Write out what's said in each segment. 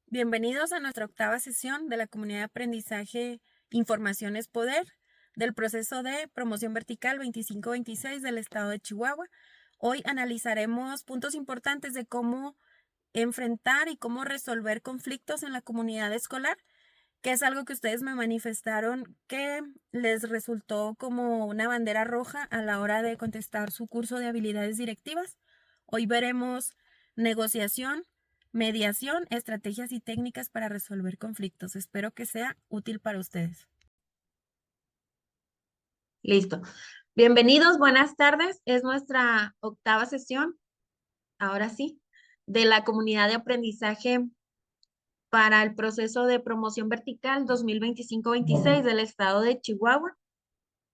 Bienvenidos a nuestra octava sesión de la comunidad de aprendizaje Información es Poder del proceso de promoción vertical 2526 del estado de Chihuahua. Hoy analizaremos puntos importantes de cómo enfrentar y cómo resolver conflictos en la comunidad escolar, que es algo que ustedes me manifestaron que les resultó como una bandera roja a la hora de contestar su curso de habilidades directivas. Hoy veremos negociación, mediación, estrategias y técnicas para resolver conflictos. Espero que sea útil para ustedes. Listo. Bienvenidos, buenas tardes. Es nuestra octava sesión, ahora sí, de la comunidad de aprendizaje para el proceso de promoción vertical 2025-26 del estado de Chihuahua.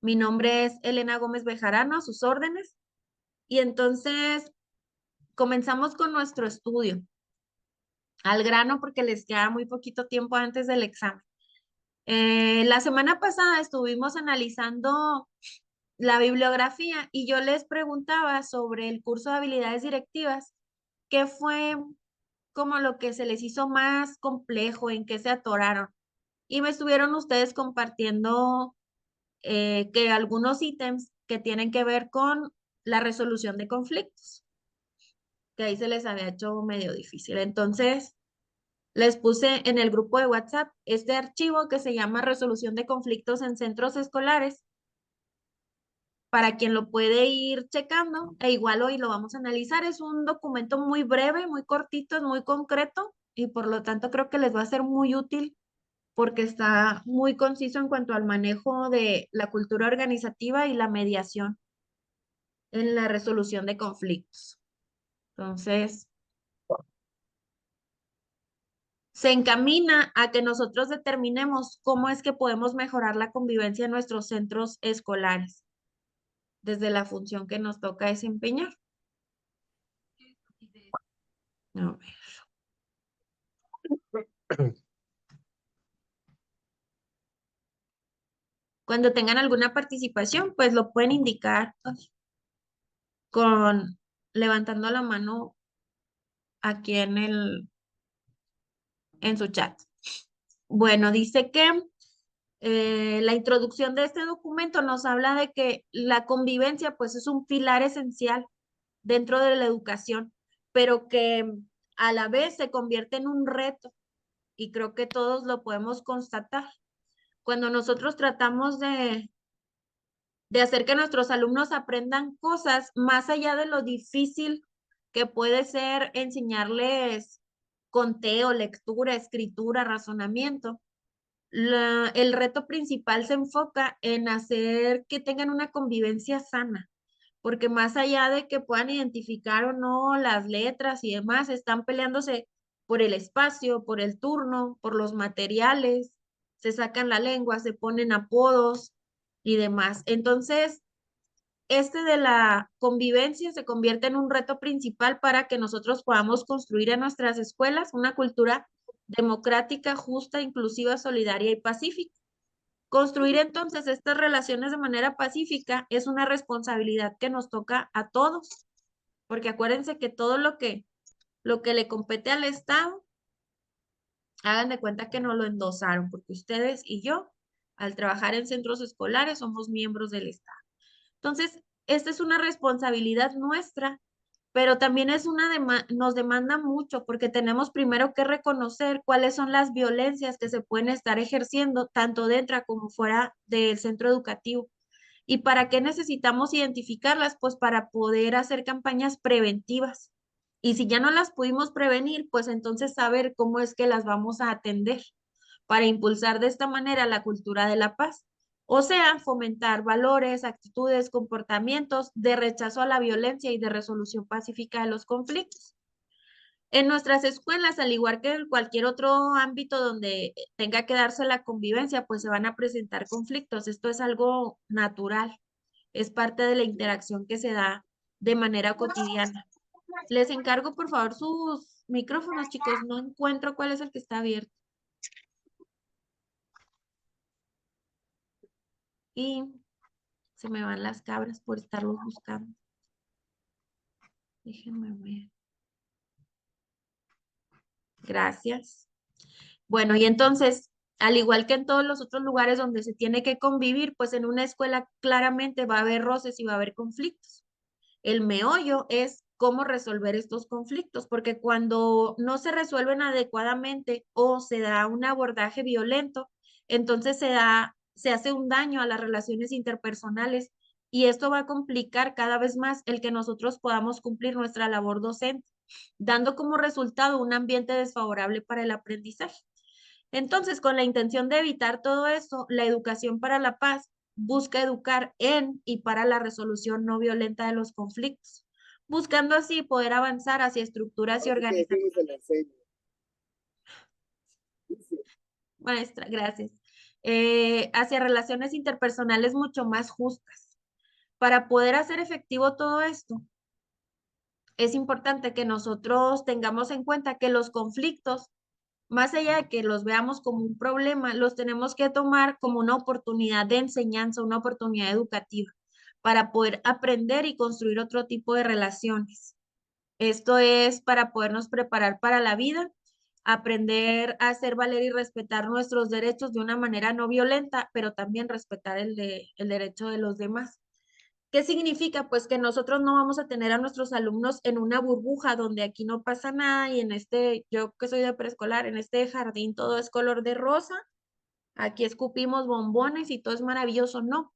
Mi nombre es Elena Gómez Bejarano, a sus órdenes. Y entonces comenzamos con nuestro estudio. Al grano porque les queda muy poquito tiempo antes del examen. La semana pasada estuvimos analizando la bibliografía y yo les preguntaba sobre el curso de habilidades directivas, qué fue como lo que se les hizo más complejo, en qué se atoraron. Y me estuvieron ustedes compartiendo que algunos ítems que tienen que ver con la resolución de conflictos, que ahí se les había hecho medio difícil. Entonces, les puse en el grupo de WhatsApp este archivo que se llama Resolución de conflictos en centros escolares para quien lo puede ir checando, e igual hoy lo vamos a analizar. Es un documento muy breve, muy cortito, es muy concreto y por lo tanto creo que les va a ser muy útil porque está muy conciso en cuanto al manejo de la cultura organizativa y la mediación en la resolución de conflictos. Entonces, se encamina a que nosotros determinemos cómo es que podemos mejorar la convivencia en nuestros centros escolares desde la función que nos toca desempeñar. A ver. Cuando tengan alguna participación, pues lo pueden indicar con levantando la mano aquí en su chat. Bueno, dice que la introducción de este documento nos habla de que la convivencia pues es un pilar esencial dentro de la educación, pero que a la vez se convierte en un reto y creo que todos lo podemos constatar. Cuando nosotros tratamos de hacer que nuestros alumnos aprendan cosas más allá de lo difícil que puede ser enseñarles conteo, lectura, escritura, razonamiento. El reto principal se enfoca en hacer que tengan una convivencia sana, porque más allá de que puedan identificar o no las letras y demás, están peleándose por el espacio, por el turno, por los materiales, se sacan la lengua, se ponen apodos y demás. Entonces, este de la convivencia se convierte en un reto principal para que nosotros podamos construir en nuestras escuelas una cultura democrática, justa, inclusiva, solidaria y pacífica. Construir entonces estas relaciones de manera pacífica es una responsabilidad que nos toca a todos, porque acuérdense que todo lo que le compete al Estado, hagan de cuenta que no lo endosaron, porque ustedes y yo, al trabajar en centros escolares, somos miembros del Estado. Entonces, esta es una responsabilidad nuestra, pero también es nos demanda mucho porque tenemos primero que reconocer cuáles son las violencias que se pueden estar ejerciendo tanto dentro como fuera del centro educativo. ¿Y para qué necesitamos identificarlas? Pues para poder hacer campañas preventivas. Y si ya no las pudimos prevenir, pues entonces saber cómo es que las vamos a atender para impulsar de esta manera la cultura de la paz. O sea, fomentar valores, actitudes, comportamientos de rechazo a la violencia y de resolución pacífica de los conflictos. En nuestras escuelas, al igual que en cualquier otro ámbito donde tenga que darse la convivencia, pues se van a presentar conflictos. Esto es algo natural, es parte de la interacción que se da de manera cotidiana. Les encargo, por favor, sus micrófonos, chicos. No encuentro cuál es el que está abierto. Y se me van las cabras por estarlos buscando. Déjenme ver. Gracias. Bueno, y entonces, al igual que en todos los otros lugares donde se tiene que convivir, pues en una escuela claramente va a haber roces y va a haber conflictos. El meollo es cómo resolver estos conflictos, porque cuando no se resuelven adecuadamente o se da un abordaje violento, entonces se hace un daño a las relaciones interpersonales y esto va a complicar cada vez más el que nosotros podamos cumplir nuestra labor docente, dando como resultado un ambiente desfavorable para el aprendizaje. Entonces, con la intención de evitar todo esto, la educación para la paz busca educar en y para la resolución no violenta de los conflictos, buscando así poder avanzar hacia estructuras y organizaciones. Maestra, gracias. Hacia relaciones interpersonales mucho más justas. Para poder hacer efectivo todo esto, es importante que nosotros tengamos en cuenta que los conflictos, más allá de que los veamos como un problema, los tenemos que tomar como una oportunidad de enseñanza, una oportunidad educativa para poder aprender y construir otro tipo de relaciones. Esto es para podernos preparar para la vida, aprender a hacer valer y respetar nuestros derechos de una manera no violenta, pero también respetar el derecho de los demás. ¿Qué significa? Pues que nosotros no vamos a tener a nuestros alumnos en una burbuja donde aquí no pasa nada y en yo que soy de preescolar, en este jardín todo es color de rosa, aquí escupimos bombones y todo es maravilloso. No,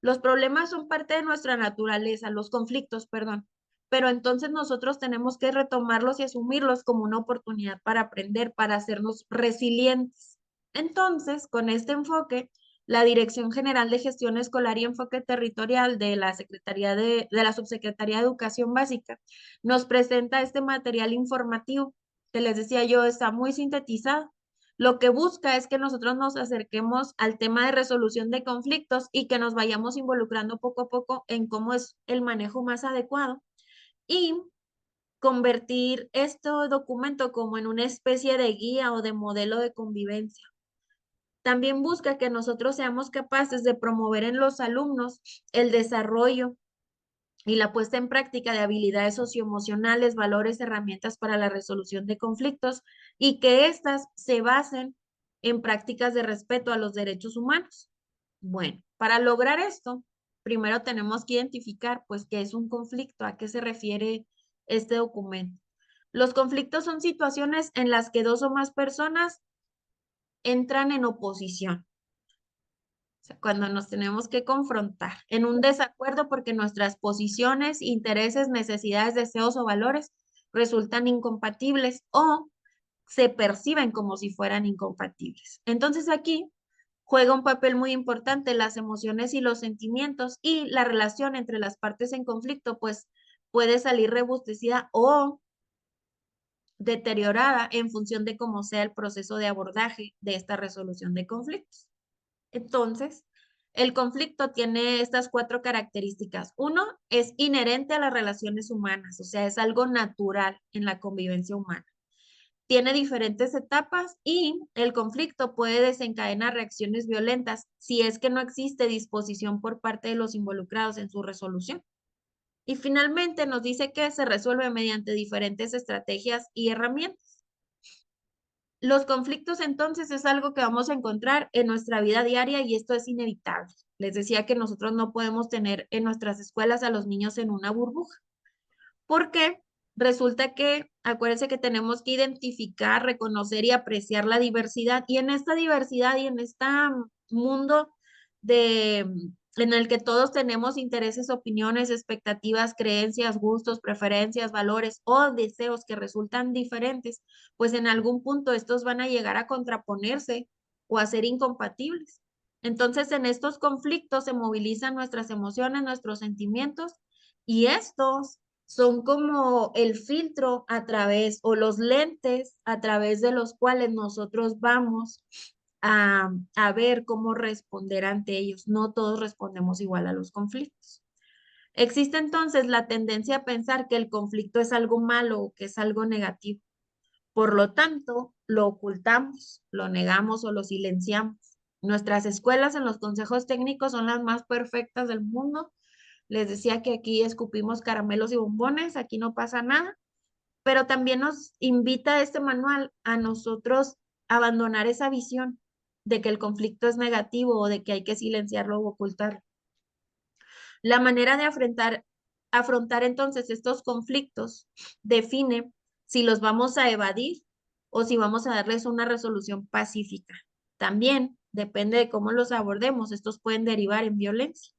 los problemas son parte de nuestra naturaleza, los conflictos, perdón, pero entonces nosotros tenemos que retomarlos y asumirlos como una oportunidad para aprender, para hacernos resilientes. Entonces, con este enfoque, la Dirección General de Gestión Escolar y Enfoque Territorial de la de la Subsecretaría de Educación Básica nos presenta este material informativo que les decía yo, está muy sintetizado. Lo que busca es que nosotros nos acerquemos al tema de resolución de conflictos y que nos vayamos involucrando poco a poco en cómo es el manejo más adecuado y convertir este documento como en una especie de guía o de modelo de convivencia. También busca que nosotros seamos capaces de promover en los alumnos el desarrollo y la puesta en práctica de habilidades socioemocionales, valores, herramientas para la resolución de conflictos y que éstas se basen en prácticas de respeto a los derechos humanos. Bueno, para lograr esto, primero tenemos que identificar, pues, qué es un conflicto, a qué se refiere este documento. Los conflictos son situaciones en las que dos o más personas entran en oposición. O sea, cuando nos tenemos que confrontar en un desacuerdo porque nuestras posiciones, intereses, necesidades, deseos o valores resultan incompatibles o se perciben como si fueran incompatibles. Entonces aquí juega un papel muy importante las emociones y los sentimientos y la relación entre las partes en conflicto, pues puede salir robustecida o deteriorada en función de cómo sea el proceso de abordaje de esta resolución de conflictos. Entonces, el conflicto tiene estas cuatro características. Uno, es inherente a las relaciones humanas, o sea, es algo natural en la convivencia humana. Tiene diferentes etapas y el conflicto puede desencadenar reacciones violentas si es que no existe disposición por parte de los involucrados en su resolución. Y finalmente nos dice que se resuelve mediante diferentes estrategias y herramientas. Los conflictos entonces es algo que vamos a encontrar en nuestra vida diaria y esto es inevitable. Les decía que nosotros no podemos tener en nuestras escuelas a los niños en una burbuja. ¿Por qué? Resulta que, acuérdense que tenemos que identificar, reconocer y apreciar la diversidad y en esta diversidad y en este mundo en el que todos tenemos intereses, opiniones, expectativas, creencias, gustos, preferencias, valores o deseos que resultan diferentes, pues en algún punto estos van a llegar a contraponerse o a ser incompatibles. Entonces, en estos conflictos se movilizan nuestras emociones, nuestros sentimientos y estos son como el filtro a través o los lentes a través de los cuales nosotros vamos a ver cómo responder ante ellos. No todos respondemos igual a los conflictos. Existe entonces la tendencia a pensar que el conflicto es algo malo o que es algo negativo. Por lo tanto, lo ocultamos, lo negamos o lo silenciamos. Nuestras escuelas en los consejos técnicos son las más perfectas del mundo. Les decía que aquí escupimos caramelos y bombones, aquí no pasa nada, pero también nos invita este manual a nosotros abandonar esa visión de que el conflicto es negativo o de que hay que silenciarlo o ocultarlo. La manera de afrontar entonces estos conflictos define si los vamos a evadir o si vamos a darles una resolución pacífica. También depende de cómo los abordemos, estos pueden derivar en violencia.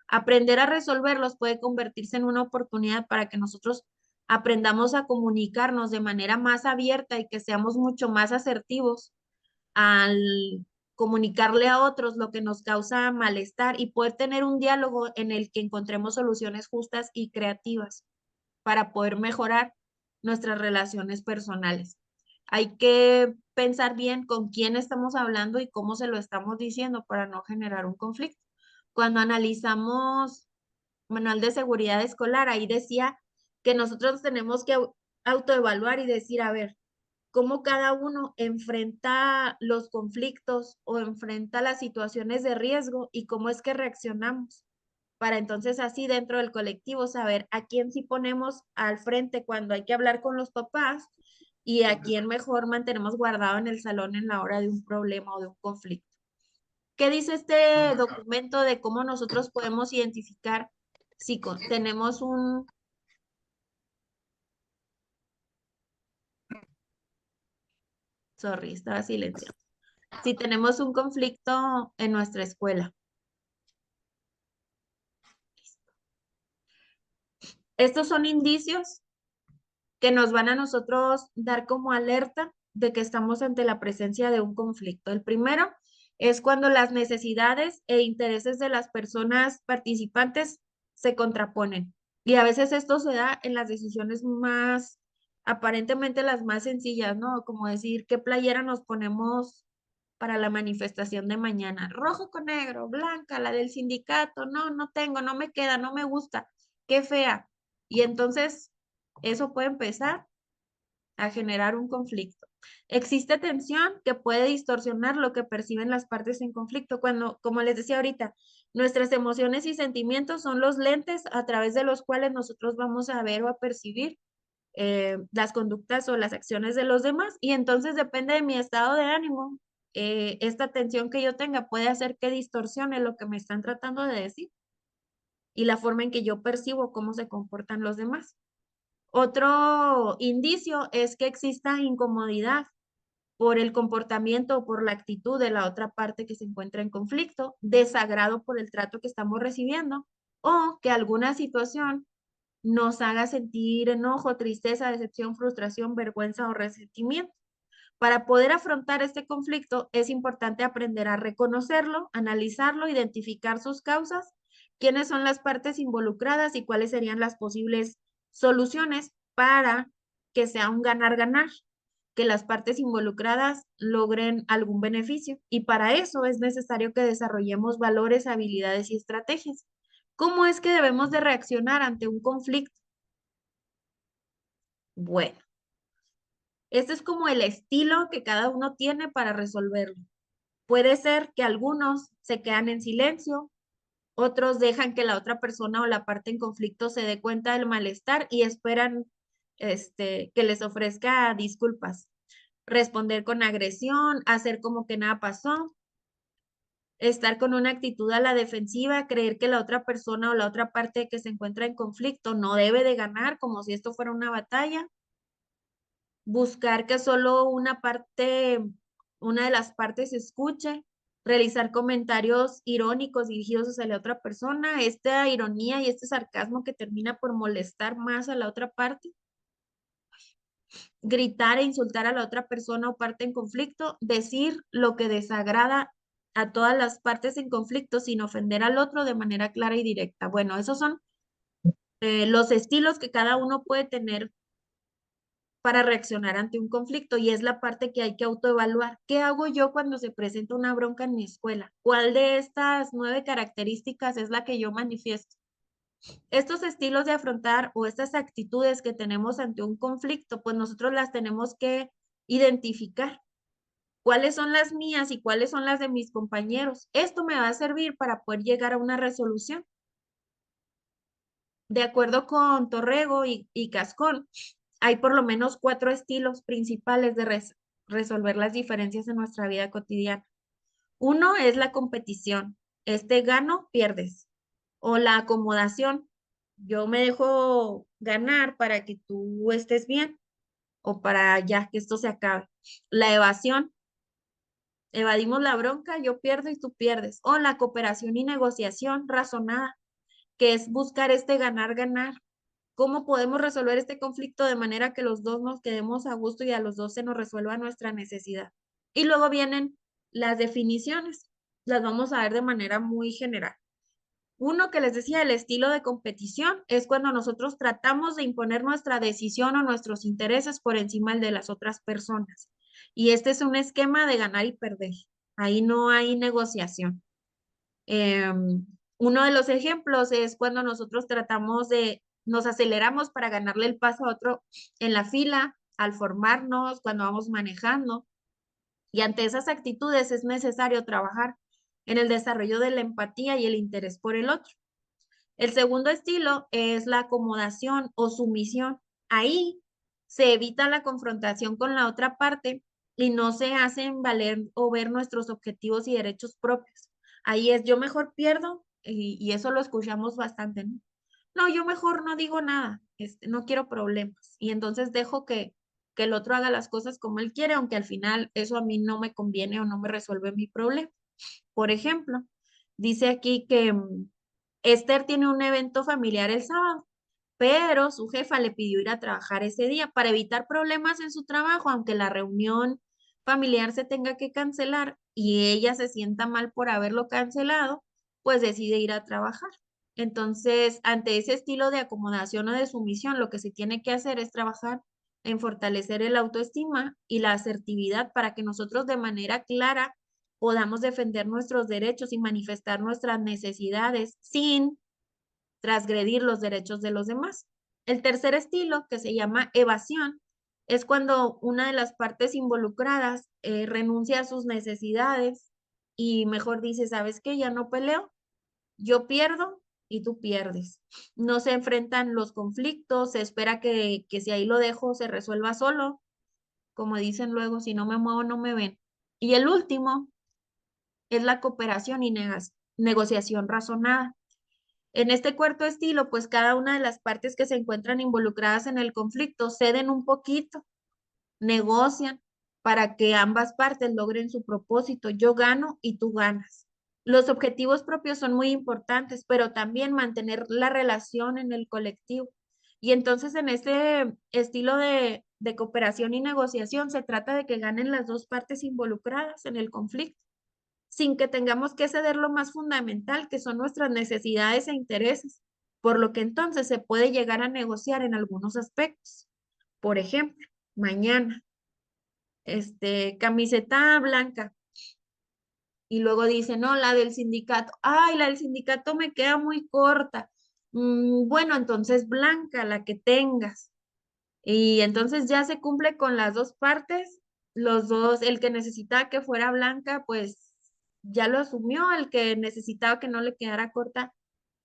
Aprender a resolverlos puede convertirse en una oportunidad para que nosotros aprendamos a comunicarnos de manera más abierta y que seamos mucho más asertivos al comunicarle a otros lo que nos causa malestar y poder tener un diálogo en el que encontremos soluciones justas y creativas para poder mejorar nuestras relaciones personales. Hay que pensar bien con quién estamos hablando y cómo se lo estamos diciendo para no generar un conflicto. Cuando analizamos Manual de Seguridad Escolar, ahí decía que nosotros tenemos que autoevaluar y decir, a ver, cómo cada uno enfrenta los conflictos o enfrenta las situaciones de riesgo y cómo es que reaccionamos, para entonces así dentro del colectivo saber a quién sí ponemos al frente cuando hay que hablar con los papás y a quién mejor mantenemos guardado en el salón en la hora de un problema o de un conflicto. ¿Qué dice este documento de cómo nosotros podemos identificar si tenemos un... Sorry, estaba silenciado. Si tenemos un conflicto en nuestra escuela? Estos son indicios que nos van a nosotros dar como alerta de que estamos ante la presencia de un conflicto. El primero es cuando las necesidades e intereses de las personas participantes se contraponen. Y a veces esto se da en las decisiones más, aparentemente las más sencillas, ¿no? Como decir, ¿qué playera nos ponemos para la manifestación de mañana? Rojo con negro, blanca, la del sindicato. No, no tengo, no me queda, no me gusta. Qué fea. Y entonces eso puede empezar a generar un conflicto. Existe tensión que puede distorsionar lo que perciben las partes en conflicto. Cuando, como les decía ahorita, nuestras emociones y sentimientos son los lentes a través de los cuales nosotros vamos a ver o a percibir las conductas o las acciones de los demás. Y entonces depende de mi estado de ánimo. Esta tensión que yo tenga puede hacer que distorsione lo que me están tratando de decir y la forma en que yo percibo cómo se comportan los demás. Otro indicio es que exista incomodidad por el comportamiento o por la actitud de la otra parte que se encuentra en conflicto, desagrado por el trato que estamos recibiendo o que alguna situación nos haga sentir enojo, tristeza, decepción, frustración, vergüenza o resentimiento. Para poder afrontar este conflicto es importante aprender a reconocerlo, analizarlo, identificar sus causas, quiénes son las partes involucradas y cuáles serían las posibles soluciones para que sea un ganar-ganar, que las partes involucradas logren algún beneficio. Y para eso es necesario que desarrollemos valores, habilidades y estrategias. ¿Cómo es que debemos de reaccionar ante un conflicto? Bueno, este es como el estilo que cada uno tiene para resolverlo. Puede ser que algunos se quedan en silencio, otros dejan que la otra persona o la parte en conflicto se dé cuenta del malestar y esperan que les ofrezca disculpas. Responder con agresión, hacer como que nada pasó, estar con una actitud a la defensiva, creer que la otra persona o la otra parte que se encuentra en conflicto no debe de ganar como si esto fuera una batalla, buscar que solo una de las partes escuche, realizar comentarios irónicos dirigidos hacia la otra persona, esta ironía y este sarcasmo que termina por molestar más a la otra parte, gritar e insultar a la otra persona o parte en conflicto, decir lo que desagrada a todas las partes en conflicto sin ofender al otro de manera clara y directa. Bueno, esos son los estilos que cada uno puede tener para reaccionar ante un conflicto y es la parte que hay que autoevaluar. ¿Qué hago yo cuando se presenta una bronca en mi escuela? ¿Cuál de estas 9 características es la que yo manifiesto? Estos estilos de afrontar o estas actitudes que tenemos ante un conflicto, pues nosotros las tenemos que identificar. ¿Cuáles son las mías y cuáles son las de mis compañeros? Esto me va a servir para poder llegar a una resolución. De acuerdo con Torrego y Cascón, hay por lo menos 4 estilos principales de resolver las diferencias en nuestra vida cotidiana. Uno es la competición. Gano, pierdes. O la acomodación. Yo me dejo ganar para que tú estés bien o para ya que esto se acabe. La evasión. Evadimos la bronca, yo pierdo y tú pierdes. O la cooperación y negociación razonada, que es buscar ganar-ganar. ¿Cómo podemos resolver este conflicto de manera que los dos nos quedemos a gusto y a los dos se nos resuelva nuestra necesidad? Y luego vienen las definiciones. Las vamos a ver de manera muy general. Uno que les decía, el estilo de competición, es cuando nosotros tratamos de imponer nuestra decisión o nuestros intereses por encima de las otras personas. Y este es un esquema de ganar y perder. Ahí no hay negociación. Uno de los ejemplos es cuando nosotros nos aceleramos para ganarle el paso a otro en la fila, al formarnos, cuando vamos manejando. Y ante esas actitudes es necesario trabajar en el desarrollo de la empatía y el interés por el otro. El segundo estilo es la acomodación o sumisión. Ahí se evita la confrontación con la otra parte y no se hacen valer o ver nuestros objetivos y derechos propios. Ahí es yo mejor pierdo y eso lo escuchamos bastante, ¿no? No, yo mejor no digo nada, no quiero problemas. Y entonces dejo que el otro haga las cosas como él quiere, aunque al final eso a mí no me conviene o no me resuelve mi problema. Por ejemplo, dice aquí que Esther tiene un evento familiar el sábado, pero su jefa le pidió ir a trabajar ese día para evitar problemas en su trabajo, aunque la reunión familiar se tenga que cancelar y ella se sienta mal por haberlo cancelado, pues decide ir a trabajar. Entonces, ante ese estilo de acomodación o de sumisión, lo que se tiene que hacer es trabajar en fortalecer el autoestima y la asertividad para que nosotros de manera clara podamos defender nuestros derechos y manifestar nuestras necesidades sin transgredir los derechos de los demás. El tercer estilo, que se llama evasión, es cuando una de las partes involucradas renuncia a sus necesidades y mejor dice, ¿sabes qué? Ya no peleo, yo pierdo y tú pierdes. No se enfrentan los conflictos, se espera que si ahí lo dejo se resuelva solo, como dicen luego, si no me muevo no me ven. Y el último es la cooperación y negociación razonada. En este cuarto estilo, pues cada una de las partes que se encuentran involucradas en el conflicto ceden un poquito, negocian para que ambas partes logren su propósito. Yo gano y tú ganas. Los objetivos propios son muy importantes, pero también mantener la relación en el colectivo. Y entonces en este estilo de cooperación y negociación se trata de que ganen las dos partes involucradas en el conflicto sin que tengamos que ceder lo más fundamental, que son nuestras necesidades e intereses, por lo que entonces se puede llegar a negociar en algunos aspectos. Por ejemplo, mañana, camiseta blanca, y luego dice, no, la del sindicato, ay, la del sindicato me queda muy corta. Bueno, entonces blanca, la que tengas. Y entonces ya se cumple con las dos partes, los dos, el que necesitaba que fuera blanca, pues ya lo asumió, el que necesitaba que no le quedara corta,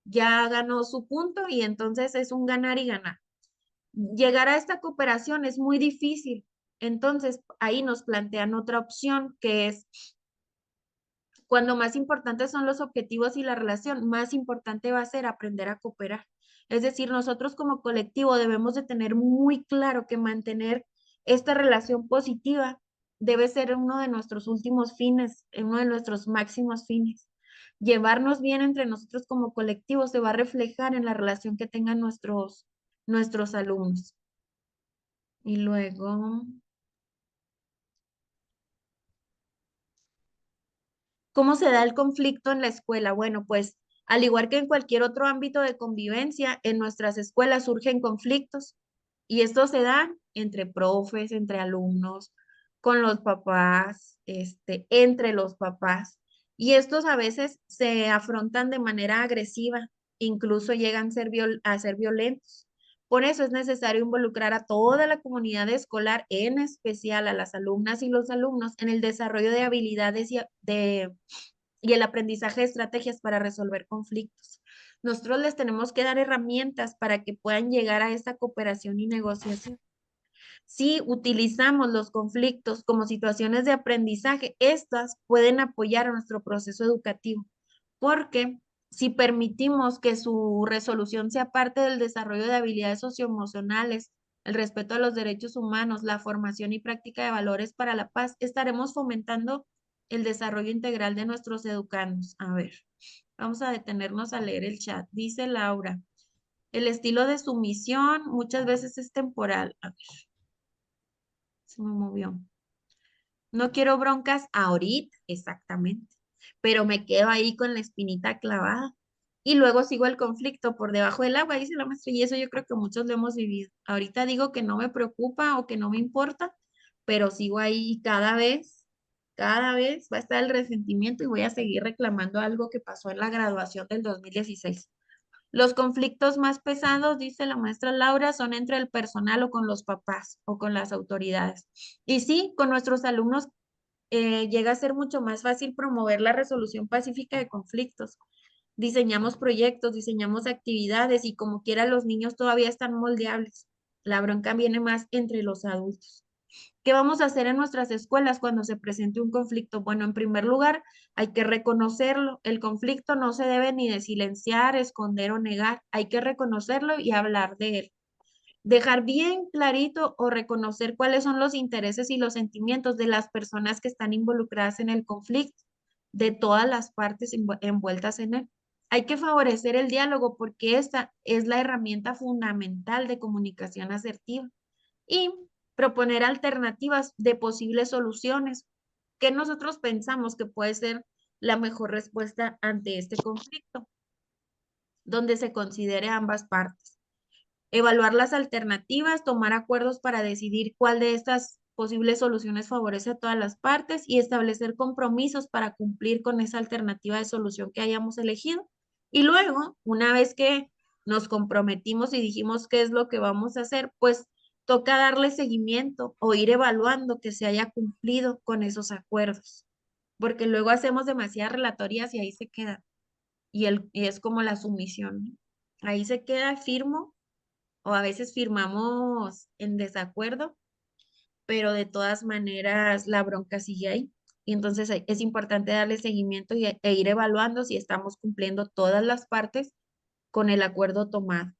ya ganó su punto y entonces es un ganar y ganar. Llegar a esta cooperación es muy difícil, entonces ahí nos plantean otra opción que es cuando más importantes son los objetivos y la relación, más importante va a ser aprender a cooperar. Es decir, nosotros como colectivo debemos de tener muy claro que mantener esta relación positiva debe ser uno de nuestros últimos fines, uno de nuestros máximos fines. Llevarnos bien entre nosotros como colectivo se va a reflejar en la relación que tengan nuestros alumnos. Y luego, ¿cómo se da el conflicto en la escuela? Bueno, pues al igual que en cualquier otro ámbito de convivencia, en nuestras escuelas surgen conflictos y estos se dan entre profes, entre alumnos, con los papás, entre los papás. Y estos a veces se afrontan de manera agresiva, incluso llegan a ser violentos. Por eso es necesario involucrar a toda la comunidad escolar, en especial a las alumnas y los alumnos, en el desarrollo de habilidades y el aprendizaje de estrategias para resolver conflictos. Nosotros les tenemos que dar herramientas para que puedan llegar a esta cooperación y negociación. Si utilizamos los conflictos como situaciones de aprendizaje, estas pueden apoyar a nuestro proceso educativo, porque si permitimos que su resolución sea parte del desarrollo de habilidades socioemocionales, el respeto a los derechos humanos, la formación y práctica de valores para la paz, estaremos fomentando el desarrollo integral de nuestros educandos. A ver, vamos a detenernos a leer el chat. Dice Laura, el estilo de sumisión muchas veces es temporal. A ver, se me movió. No quiero broncas ahorita, exactamente, pero me quedo ahí con la espinita clavada. Y luego sigo el conflicto por debajo del agua, dice la maestra, y eso yo creo que muchos lo hemos vivido. Ahorita digo que no me preocupa o que no me importa, pero sigo ahí y cada vez va a estar el resentimiento y voy a seguir reclamando algo que pasó en la graduación del 2016. Los conflictos más pesados, dice la maestra Laura, son entre el personal o con los papás o con las autoridades. Y sí, con nuestros alumnos llega a ser mucho más fácil promover la resolución pacífica de conflictos. Diseñamos proyectos, diseñamos actividades y como quiera los niños todavía están moldeables. La bronca viene más entre los adultos. ¿Qué vamos a hacer en nuestras escuelas cuando se presente un conflicto? Bueno, en primer lugar, hay que reconocerlo. El conflicto no se debe ni de silenciar, esconder o negar. Hay que reconocerlo y hablar de él. Dejar bien clarito o reconocer cuáles son los intereses y los sentimientos de las personas que están involucradas en el conflicto, de todas las partes envueltas en él. Hay que favorecer el diálogo porque esta es la herramienta fundamental de comunicación asertiva y proponer alternativas de posibles soluciones que nosotros pensamos que puede ser la mejor respuesta ante este conflicto, donde se considere ambas partes. Evaluar las alternativas, tomar acuerdos para decidir cuál de estas posibles soluciones favorece a todas las partes y establecer compromisos para cumplir con esa alternativa de solución que hayamos elegido. Y luego, una vez que nos comprometimos y dijimos qué es lo que vamos a hacer, pues toca darle seguimiento o ir evaluando que se haya cumplido con esos acuerdos, porque luego hacemos demasiadas relatorias y ahí se queda. Y es como la sumisión, ¿no? Ahí se queda firmo o a veces firmamos en desacuerdo, pero de todas maneras la bronca sigue ahí. Y entonces es importante darle seguimiento e ir evaluando si estamos cumpliendo todas las partes con el acuerdo tomado.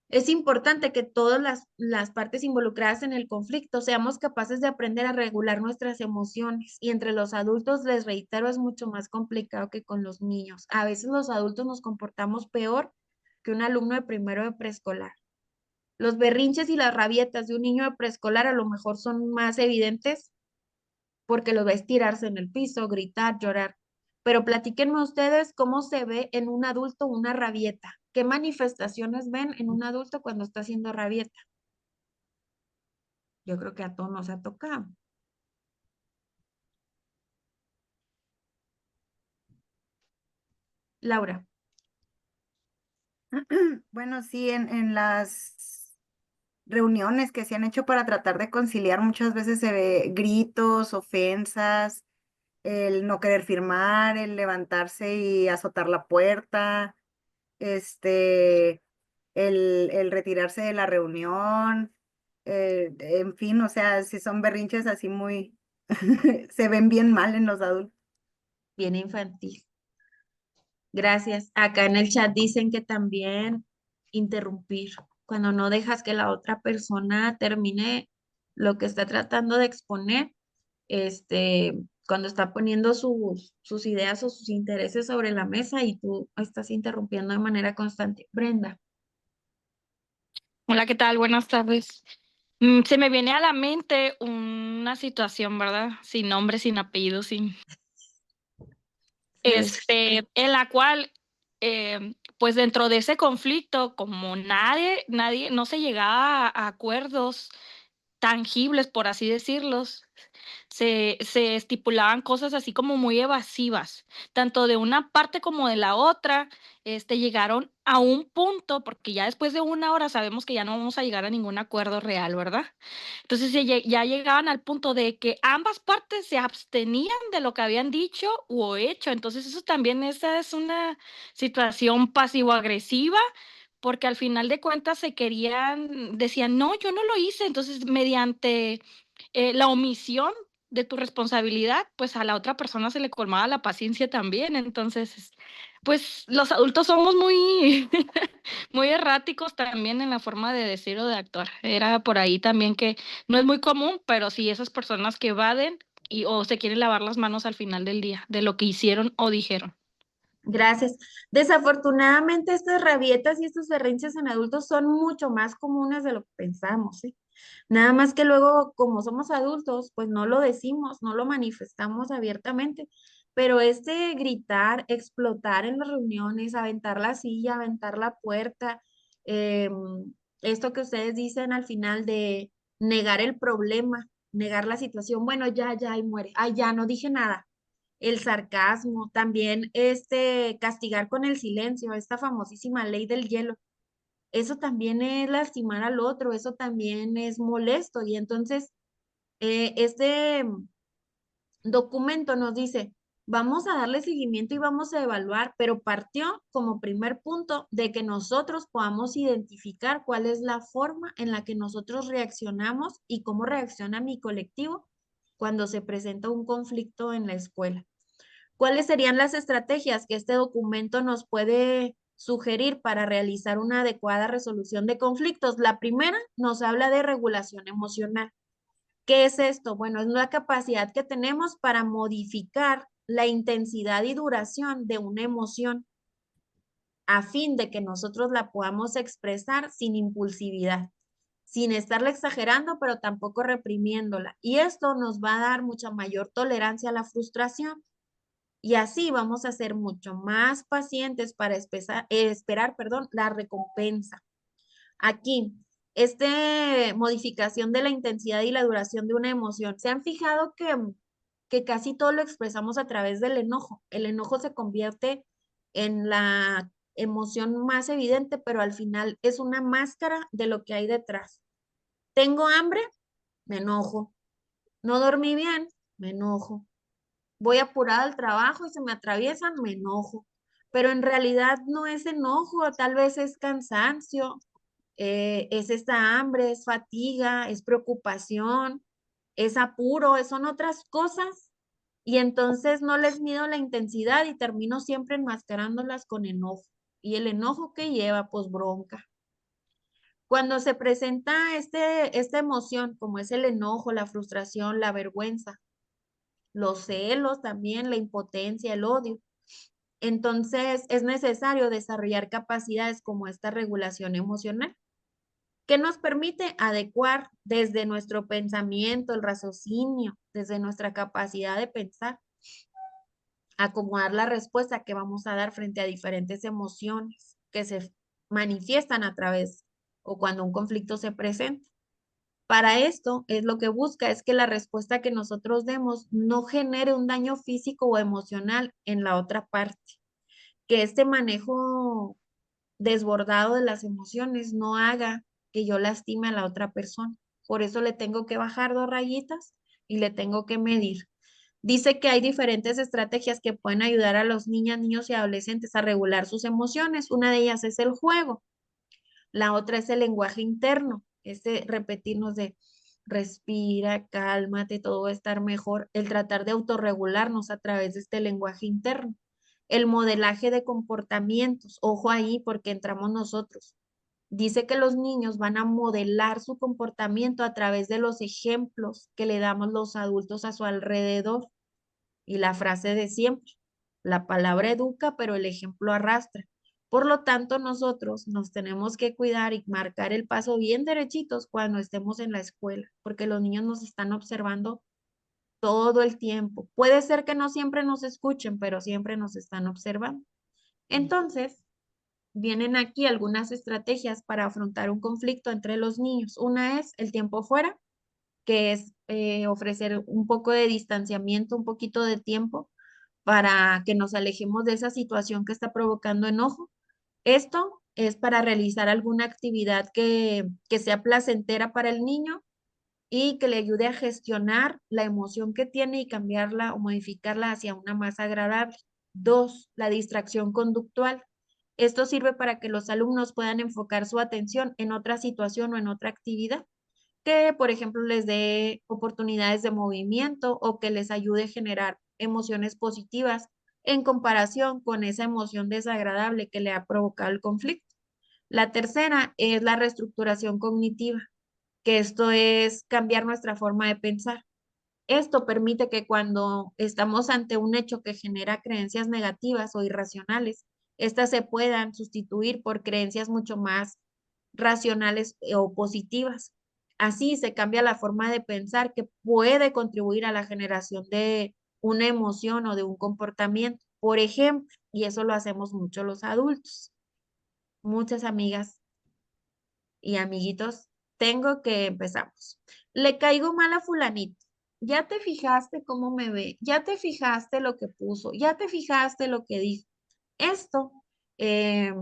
Es importante que todas las partes involucradas en el conflicto seamos capaces de aprender a regular nuestras emociones. Y entre los adultos, les reitero, es mucho más complicado que con los niños. A veces los adultos nos comportamos peor que un alumno de primero de preescolar. Los berrinches y las rabietas de un niño de preescolar a lo mejor son más evidentes porque lo ves tirarse en el piso, gritar, llorar. Pero platíquenme ustedes cómo se ve en un adulto una rabieta. ¿Qué manifestaciones ven en un adulto cuando está haciendo rabieta? Yo creo que a todos nos ha tocado. Laura. Bueno, sí, en las reuniones que se han hecho para tratar de conciliar, muchas veces se ve gritos, ofensas, el no querer firmar, el levantarse y azotar la puerta, este, el retirarse de la reunión, en fin, o sea, si son berrinches así muy, se ven bien mal en los adultos. Bien infantil. Gracias. Acá en el chat dicen que también interrumpir, cuando no dejas que la otra persona termine lo que está tratando de exponer, cuando está poniendo sus ideas o sus intereses sobre la mesa y tú estás interrumpiendo de manera constante. Brenda. Hola, ¿qué tal? Buenas tardes. Se me viene a la mente una situación, ¿verdad? Sin nombre, sin apellido, sin en la cual, pues, dentro de ese conflicto, como nadie no se llegaba a acuerdos tangibles, por así decirlos, se estipulaban cosas así como muy evasivas, tanto de una parte como de la otra, llegaron a un punto, porque ya después de una hora sabemos que ya no vamos a llegar a ningún acuerdo real, ¿verdad? Entonces, ya llegaban al punto de que ambas partes se abstenían de lo que habían dicho o hecho. Entonces, eso también esa es una situación pasivo-agresiva, porque al final de cuentas decían, no, yo no lo hice. Entonces, mediante la omisión de tu responsabilidad, pues a la otra persona se le colmaba la paciencia también. Entonces, pues los adultos somos muy, muy erráticos también en la forma de decir o de actuar. Era por ahí también que no es muy común, pero sí esas personas que evaden o se quieren lavar las manos al final del día de lo que hicieron o dijeron. Gracias. Desafortunadamente, estas rabietas y estos berrinches en adultos son mucho más comunes de lo que pensamos, ¿sí? Nada más que luego, como somos adultos, pues no lo decimos, no lo manifestamos abiertamente, pero este gritar, explotar en las reuniones, aventar la silla, aventar la puerta, esto que ustedes dicen al final de negar el problema, negar la situación, bueno, ya, y muere, ay, ya, no dije nada. El sarcasmo, también castigar con el silencio, esta famosísima ley del hielo. Eso también es lastimar al otro, eso también es molesto. Y entonces, este documento nos dice, vamos a darle seguimiento y vamos a evaluar, pero partió como primer punto de que nosotros podamos identificar cuál es la forma en la que nosotros reaccionamos y cómo reacciona mi colectivo cuando se presenta un conflicto en la escuela. ¿Cuáles serían las estrategias que este documento nos puede sugerir para realizar una adecuada resolución de conflictos? La primera nos habla de regulación emocional. ¿Qué es esto? Bueno, es la capacidad que tenemos para modificar la intensidad y duración de una emoción a fin de que nosotros la podamos expresar sin impulsividad, sin estarla exagerando, pero tampoco reprimiéndola. Y esto nos va a dar mucha mayor tolerancia a la frustración. Y así vamos a ser mucho más pacientes para esperar, la recompensa. Aquí, modificación de la intensidad y la duración de una emoción. ¿Se han fijado que casi todo lo expresamos a través del enojo? El enojo se convierte en la emoción más evidente, pero al final es una máscara de lo que hay detrás. Tengo hambre, me enojo. No dormí bien, me enojo. Voy apurada al trabajo y se me atraviesan, me enojo. Pero en realidad no es enojo, tal vez es cansancio, es esta hambre, es fatiga, es preocupación, es apuro, son otras cosas. Y entonces no les mido la intensidad y termino siempre enmascarándolas con enojo. Y el enojo que lleva, pues bronca. Cuando se presenta esta emoción, como es el enojo, la frustración, la vergüenza, los celos también, la impotencia, el odio. Entonces, es necesario desarrollar capacidades como esta regulación emocional, que nos permite adecuar desde nuestro pensamiento, el raciocinio, desde nuestra capacidad de pensar, acomodar la respuesta que vamos a dar frente a diferentes emociones que se manifiestan a través o cuando un conflicto se presenta. Para esto es lo que busca, es que la respuesta que nosotros demos no genere un daño físico o emocional en la otra parte, que este manejo desbordado de las emociones no haga que yo lastime a la otra persona. Por eso le tengo que bajar 2 rayitas y le tengo que medir. Dice que hay diferentes estrategias que pueden ayudar a los niños y adolescentes a regular sus emociones. Una de ellas es el juego. La otra es el lenguaje interno, repetirnos de respira, cálmate, todo va a estar mejor. El tratar de autorregularnos a través de este lenguaje interno. El modelaje de comportamientos, ojo ahí porque entramos nosotros. Dice que los niños van a modelar su comportamiento a través de los ejemplos que le damos los adultos a su alrededor. Y la frase de siempre, la palabra educa, pero el ejemplo arrastra. Por lo tanto, nosotros nos tenemos que cuidar y marcar el paso bien derechitos cuando estemos en la escuela, porque los niños nos están observando todo el tiempo. Puede ser que no siempre nos escuchen, pero siempre nos están observando. Entonces, vienen aquí algunas estrategias para afrontar un conflicto entre los niños. Una es el tiempo fuera, que es ofrecer un poco de distanciamiento, un poquito de tiempo para que nos alejemos de esa situación que está provocando enojo. Esto es para realizar alguna actividad que sea placentera para el niño y que le ayude a gestionar la emoción que tiene y cambiarla o modificarla hacia una más agradable. 2, la distracción conductual. Esto sirve para que los alumnos puedan enfocar su atención en otra situación o en otra actividad que, por ejemplo, les dé oportunidades de movimiento o que les ayude a generar emociones positivas en comparación con esa emoción desagradable que le ha provocado el conflicto. La tercera es la reestructuración cognitiva, que esto es cambiar nuestra forma de pensar. Esto permite que cuando estamos ante un hecho que genera creencias negativas o irracionales, estas se puedan sustituir por creencias mucho más racionales o positivas. Así se cambia la forma de pensar que puede contribuir a la generación de una emoción o de un comportamiento. Por ejemplo, y eso lo hacemos mucho los adultos. Muchas amigas y amiguitos, tengo que empezamos. Le caigo mal a fulanito. Ya te fijaste cómo me ve, ya te fijaste lo que puso, ya te fijaste lo que dijo. Esto eh,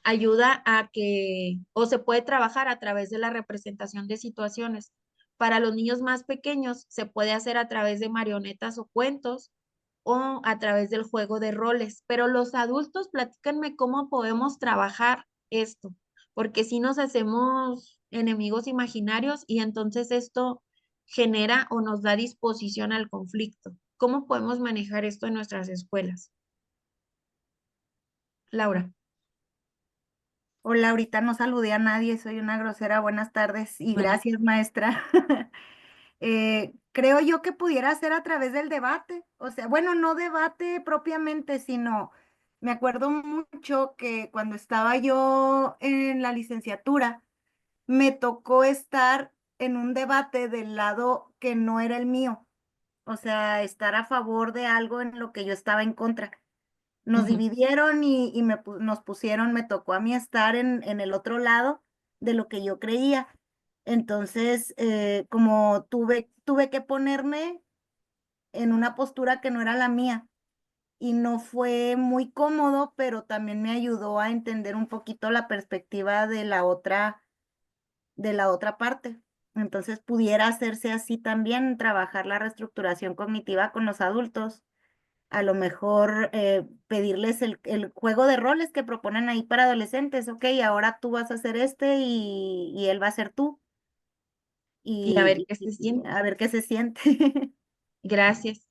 ayuda a que, o se puede trabajar a través de la representación de situaciones. Para los niños más pequeños se puede hacer a través de marionetas o cuentos o a través del juego de roles, pero los adultos, platícanme cómo podemos trabajar esto, porque si nos hacemos enemigos imaginarios y entonces esto genera o nos da disposición al conflicto. ¿Cómo podemos manejar esto en nuestras escuelas? Laura. Hola, ahorita no saludé a nadie, soy una grosera. Buenas tardes y Buenas. gracias, maestra. Creo yo que pudiera ser a través del debate, o sea, bueno, no debate propiamente, sino me acuerdo mucho que cuando estaba yo en la licenciatura, me tocó estar en un debate del lado que no era el mío, o sea, estar a favor de algo en lo que yo estaba en contra. Nos Ujú. dividieron y nos pusieron, me tocó a mí estar en el otro lado de lo que yo creía. Entonces, como tuve que ponerme en una postura que no era la mía y no fue muy cómodo, pero también me ayudó a entender un poquito la perspectiva de la otra parte. Entonces, pudiera hacerse así también, trabajar la reestructuración cognitiva con los adultos, a lo mejor pedirles el juego de roles que proponen ahí para adolescentes. Ok, ahora tú vas a hacer y él va a ser tú, Y a ver qué se y siente. a ver qué se siente. Gracias.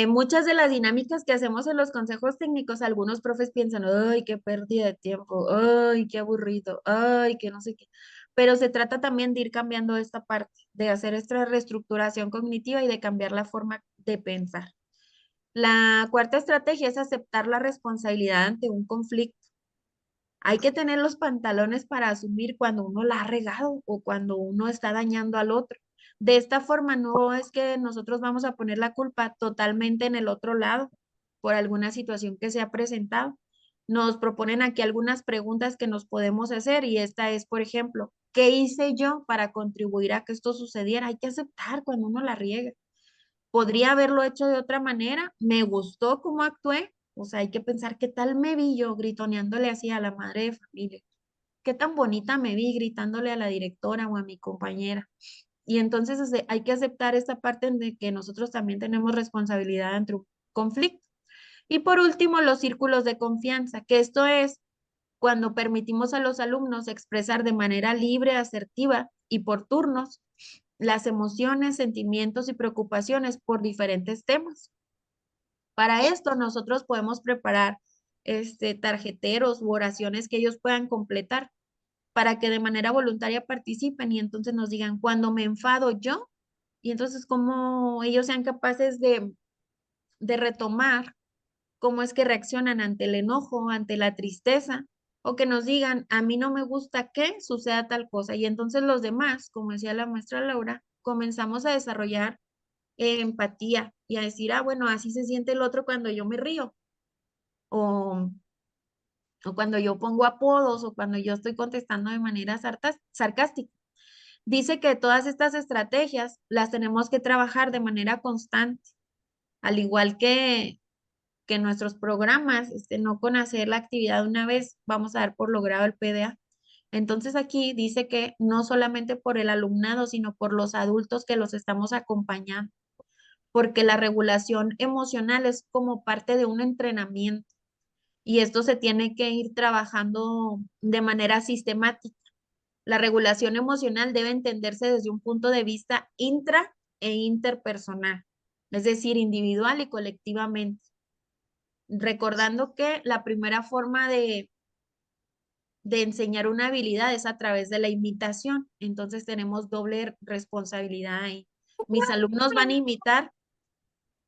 Muchas de las dinámicas que hacemos en los consejos técnicos, algunos profes piensan, ay, qué pérdida de tiempo, ay, qué aburrido, ay, qué no sé qué. Pero se trata también de ir cambiando esta parte, de hacer esta reestructuración cognitiva y de cambiar la forma de pensar. La cuarta estrategia es aceptar la responsabilidad ante un conflicto. Hay que tener los pantalones para asumir cuando uno la ha regado o cuando uno está dañando al otro. De esta forma, no es que nosotros vamos a poner la culpa totalmente en el otro lado por alguna situación que se ha presentado. Nos proponen aquí algunas preguntas que nos podemos hacer y esta es, por ejemplo, ¿qué hice yo para contribuir a que esto sucediera? Hay que aceptar cuando uno la riega. ¿Podría haberlo hecho de otra manera? ¿Me gustó cómo actué? O sea, hay que pensar qué tal me vi yo gritoneándole así a la madre de familia. Qué tan bonita me vi gritándole a la directora o a mi compañera. Y entonces hay que aceptar esta parte en de que nosotros también tenemos responsabilidad ante un conflicto. Y por último, los círculos de confianza, que esto es cuando permitimos a los alumnos expresar de manera libre, asertiva y por turnos las emociones, sentimientos y preocupaciones por diferentes temas. Para esto nosotros podemos preparar tarjeteros u oraciones que ellos puedan completar para que de manera voluntaria participen y entonces nos digan cuando me enfado yo y entonces cómo ellos sean capaces de retomar cómo es que reaccionan ante el enojo, ante la tristeza, o que nos digan, a mí no me gusta que suceda tal cosa. Y entonces los demás, como decía la maestra Laura, comenzamos a desarrollar empatía y a decir, ah, bueno, así se siente el otro cuando yo me río, o, o cuando yo pongo apodos, o cuando yo estoy contestando de manera sarcástica. Dice que todas estas estrategias las tenemos que trabajar de manera constante, al igual que nuestros programas, no con hacer la actividad una vez, vamos a dar por logrado el PDA. Entonces aquí dice que no solamente por el alumnado, sino por los adultos que los estamos acompañando, porque la regulación emocional es como parte de un entrenamiento. y esto se tiene que ir trabajando de manera sistemática. La regulación emocional debe entenderse desde un punto de vista intra e interpersonal, es decir, individual y colectivamente. Recordando que la primera forma de enseñar una habilidad es a través de la imitación. Entonces tenemos doble responsabilidad ahí. Mis alumnos van a imitar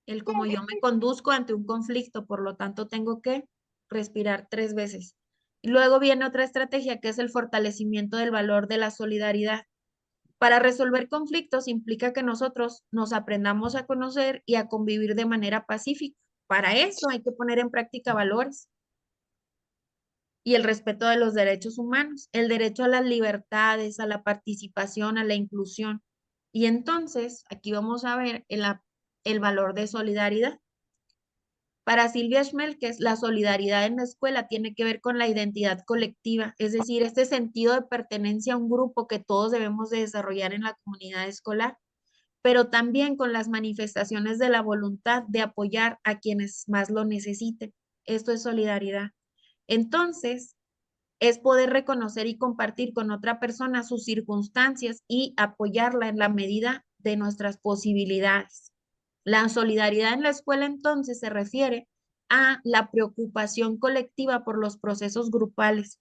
el cómo yo me conduzco ante un conflicto, por lo tanto tengo que respirar 3 veces. Y luego viene otra estrategia que es el fortalecimiento del valor de la solidaridad. Para resolver conflictos implica que nosotros nos aprendamos a conocer y a convivir de manera pacífica. Para eso hay que poner en práctica valores y el respeto de los derechos humanos, el derecho a las libertades, a la participación, a la inclusión. Y entonces, aquí vamos a ver el valor de solidaridad. Para Silvia Schmelkes, la solidaridad en la escuela tiene que ver con la identidad colectiva, es decir, este sentido de pertenencia a un grupo que todos debemos de desarrollar en la comunidad escolar, pero también con las manifestaciones de la voluntad de apoyar a quienes más lo necesiten. Esto es solidaridad. Entonces, es poder reconocer y compartir con otra persona sus circunstancias y apoyarla en la medida de nuestras posibilidades. La solidaridad en la escuela entonces se refiere a la preocupación colectiva por los procesos grupales.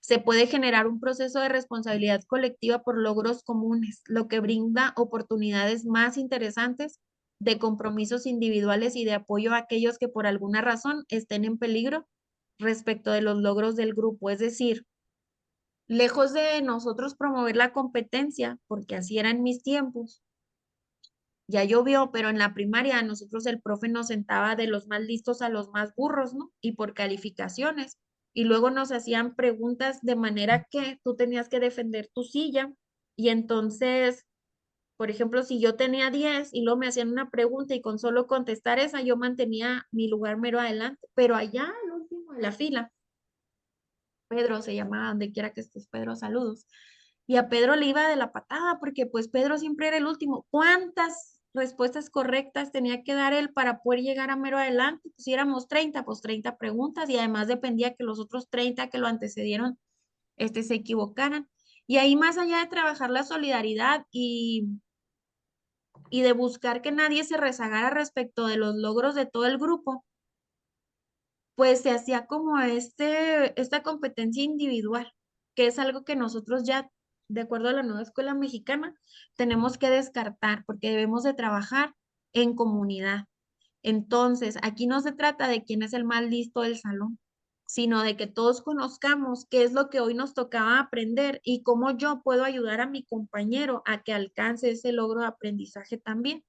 Se puede generar un proceso de responsabilidad colectiva por logros comunes, lo que brinda oportunidades más interesantes de compromisos individuales y de apoyo a aquellos que por alguna razón estén en peligro respecto de los logros del grupo. Es decir, lejos de nosotros promover la competencia, porque así era en mis tiempos, ya llovió, pero en la primaria nosotros el profe nos sentaba de los más listos a los más burros, ¿no? Y por calificaciones. Y luego nos hacían preguntas de manera que tú tenías que defender tu silla. Y entonces, por ejemplo, si yo tenía 10 y luego me hacían una pregunta y con solo contestar esa, yo mantenía mi lugar mero adelante. Pero allá, el último de la fila, Pedro se llamaba, donde quiera que estés, Pedro, saludos. Y a Pedro le iba de la patada porque pues Pedro siempre era el último. ¿Cuántas respuestas correctas tenía que dar él para poder llegar a mero adelante? Pues si éramos 30, pues 30 preguntas y además dependía que los otros 30 que lo antecedieron se equivocaran. Y ahí más allá de trabajar la solidaridad y de buscar que nadie se rezagara respecto de los logros de todo el grupo, pues se hacía como esta competencia individual, que es algo que nosotros ya, de acuerdo a la nueva escuela mexicana, tenemos que descartar porque debemos de trabajar en comunidad. Entonces, aquí no se trata de quién es el más listo del salón, sino de que todos conozcamos qué es lo que hoy nos tocaba aprender y cómo yo puedo ayudar a mi compañero a que alcance ese logro de aprendizaje también.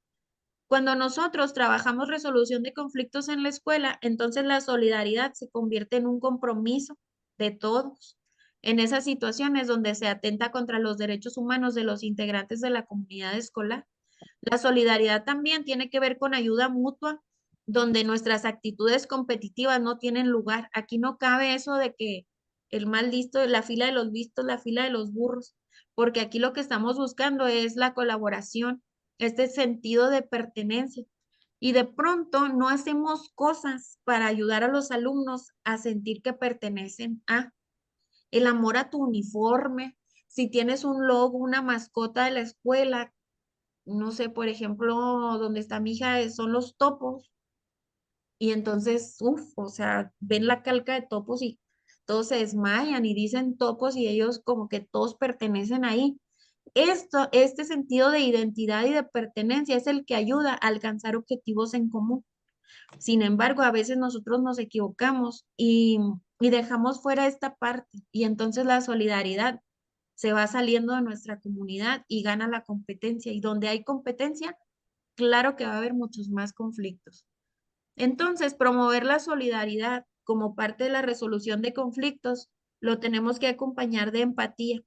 Cuando nosotros trabajamos resolución de conflictos en la escuela, entonces la solidaridad se convierte en un compromiso de todos. En esas situaciones donde se atenta contra los derechos humanos de los integrantes de la comunidad escolar. La solidaridad también tiene que ver con ayuda mutua, donde nuestras actitudes competitivas no tienen lugar. Aquí no cabe eso de que el mal listo, la fila de los listos, la fila de los burros, porque aquí lo que estamos buscando es la colaboración, este sentido de pertenencia. Y de pronto no hacemos cosas para ayudar a los alumnos a sentir que pertenecen a el amor a tu uniforme. Si tienes un logo, una mascota de la escuela, no sé, por ejemplo, donde está mi hija son los topos. Y entonces, o sea, ven la calca de topos y todos se desmayan y dicen topos y ellos como que todos pertenecen ahí. Este sentido de identidad y de pertenencia es el que ayuda a alcanzar objetivos en común. Sin embargo, a veces nosotros nos equivocamos y dejamos fuera esta parte y entonces la solidaridad se va saliendo de nuestra comunidad y gana la competencia. Y donde hay competencia, claro que va a haber muchos más conflictos. Entonces, promover la solidaridad como parte de la resolución de conflictos lo tenemos que acompañar de empatía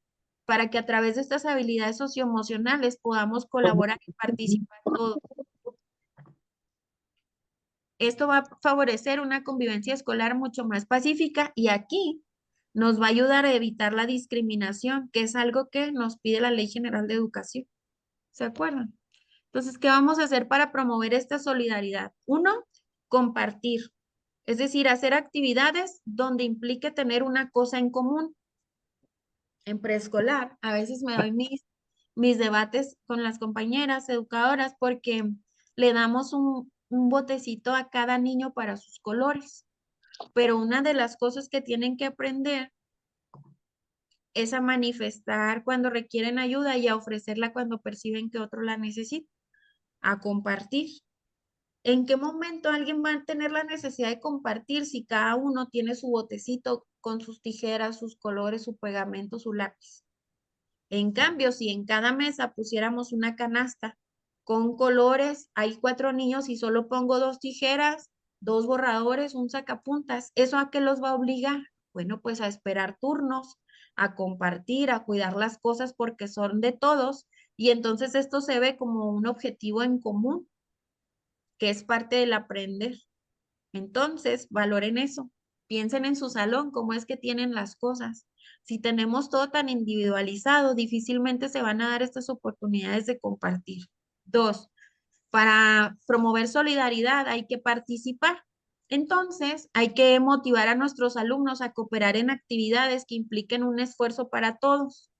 para que a través de estas habilidades socioemocionales podamos colaborar y participar todos. Esto va a favorecer una convivencia escolar mucho más pacífica y aquí nos va a ayudar a evitar la discriminación, que es algo que nos pide la Ley General de Educación. ¿Se acuerdan? Entonces, ¿qué vamos a hacer para promover esta solidaridad? Uno, compartir. Es decir, hacer actividades donde implique tener una cosa en común. En preescolar, a veces me doy mis debates con las compañeras educadoras porque le damos un botecito a cada niño para sus colores. Pero una de las cosas que tienen que aprender es a manifestar cuando requieren ayuda y a ofrecerla cuando perciben que otro la necesita, a compartir. ¿En qué momento alguien va a tener la necesidad de compartir si cada uno tiene su botecito con sus tijeras, sus colores, su pegamento, su lápiz? En cambio, si en cada mesa pusiéramos una canasta con colores, hay 4 niños y solo pongo 2 tijeras, 2 borradores, un sacapuntas, ¿eso a qué los va a obligar? Bueno, pues a esperar turnos, a compartir, a cuidar las cosas porque son de todos y entonces esto se ve como un objetivo en común, que es parte del aprender. Entonces, valoren eso. Piensen en su salón, cómo es que tienen las cosas. Si tenemos todo tan individualizado, difícilmente se van a dar estas oportunidades de compartir. 2, para promover solidaridad hay que participar. Entonces, hay que motivar a nuestros alumnos a cooperar en actividades que impliquen un esfuerzo para todos.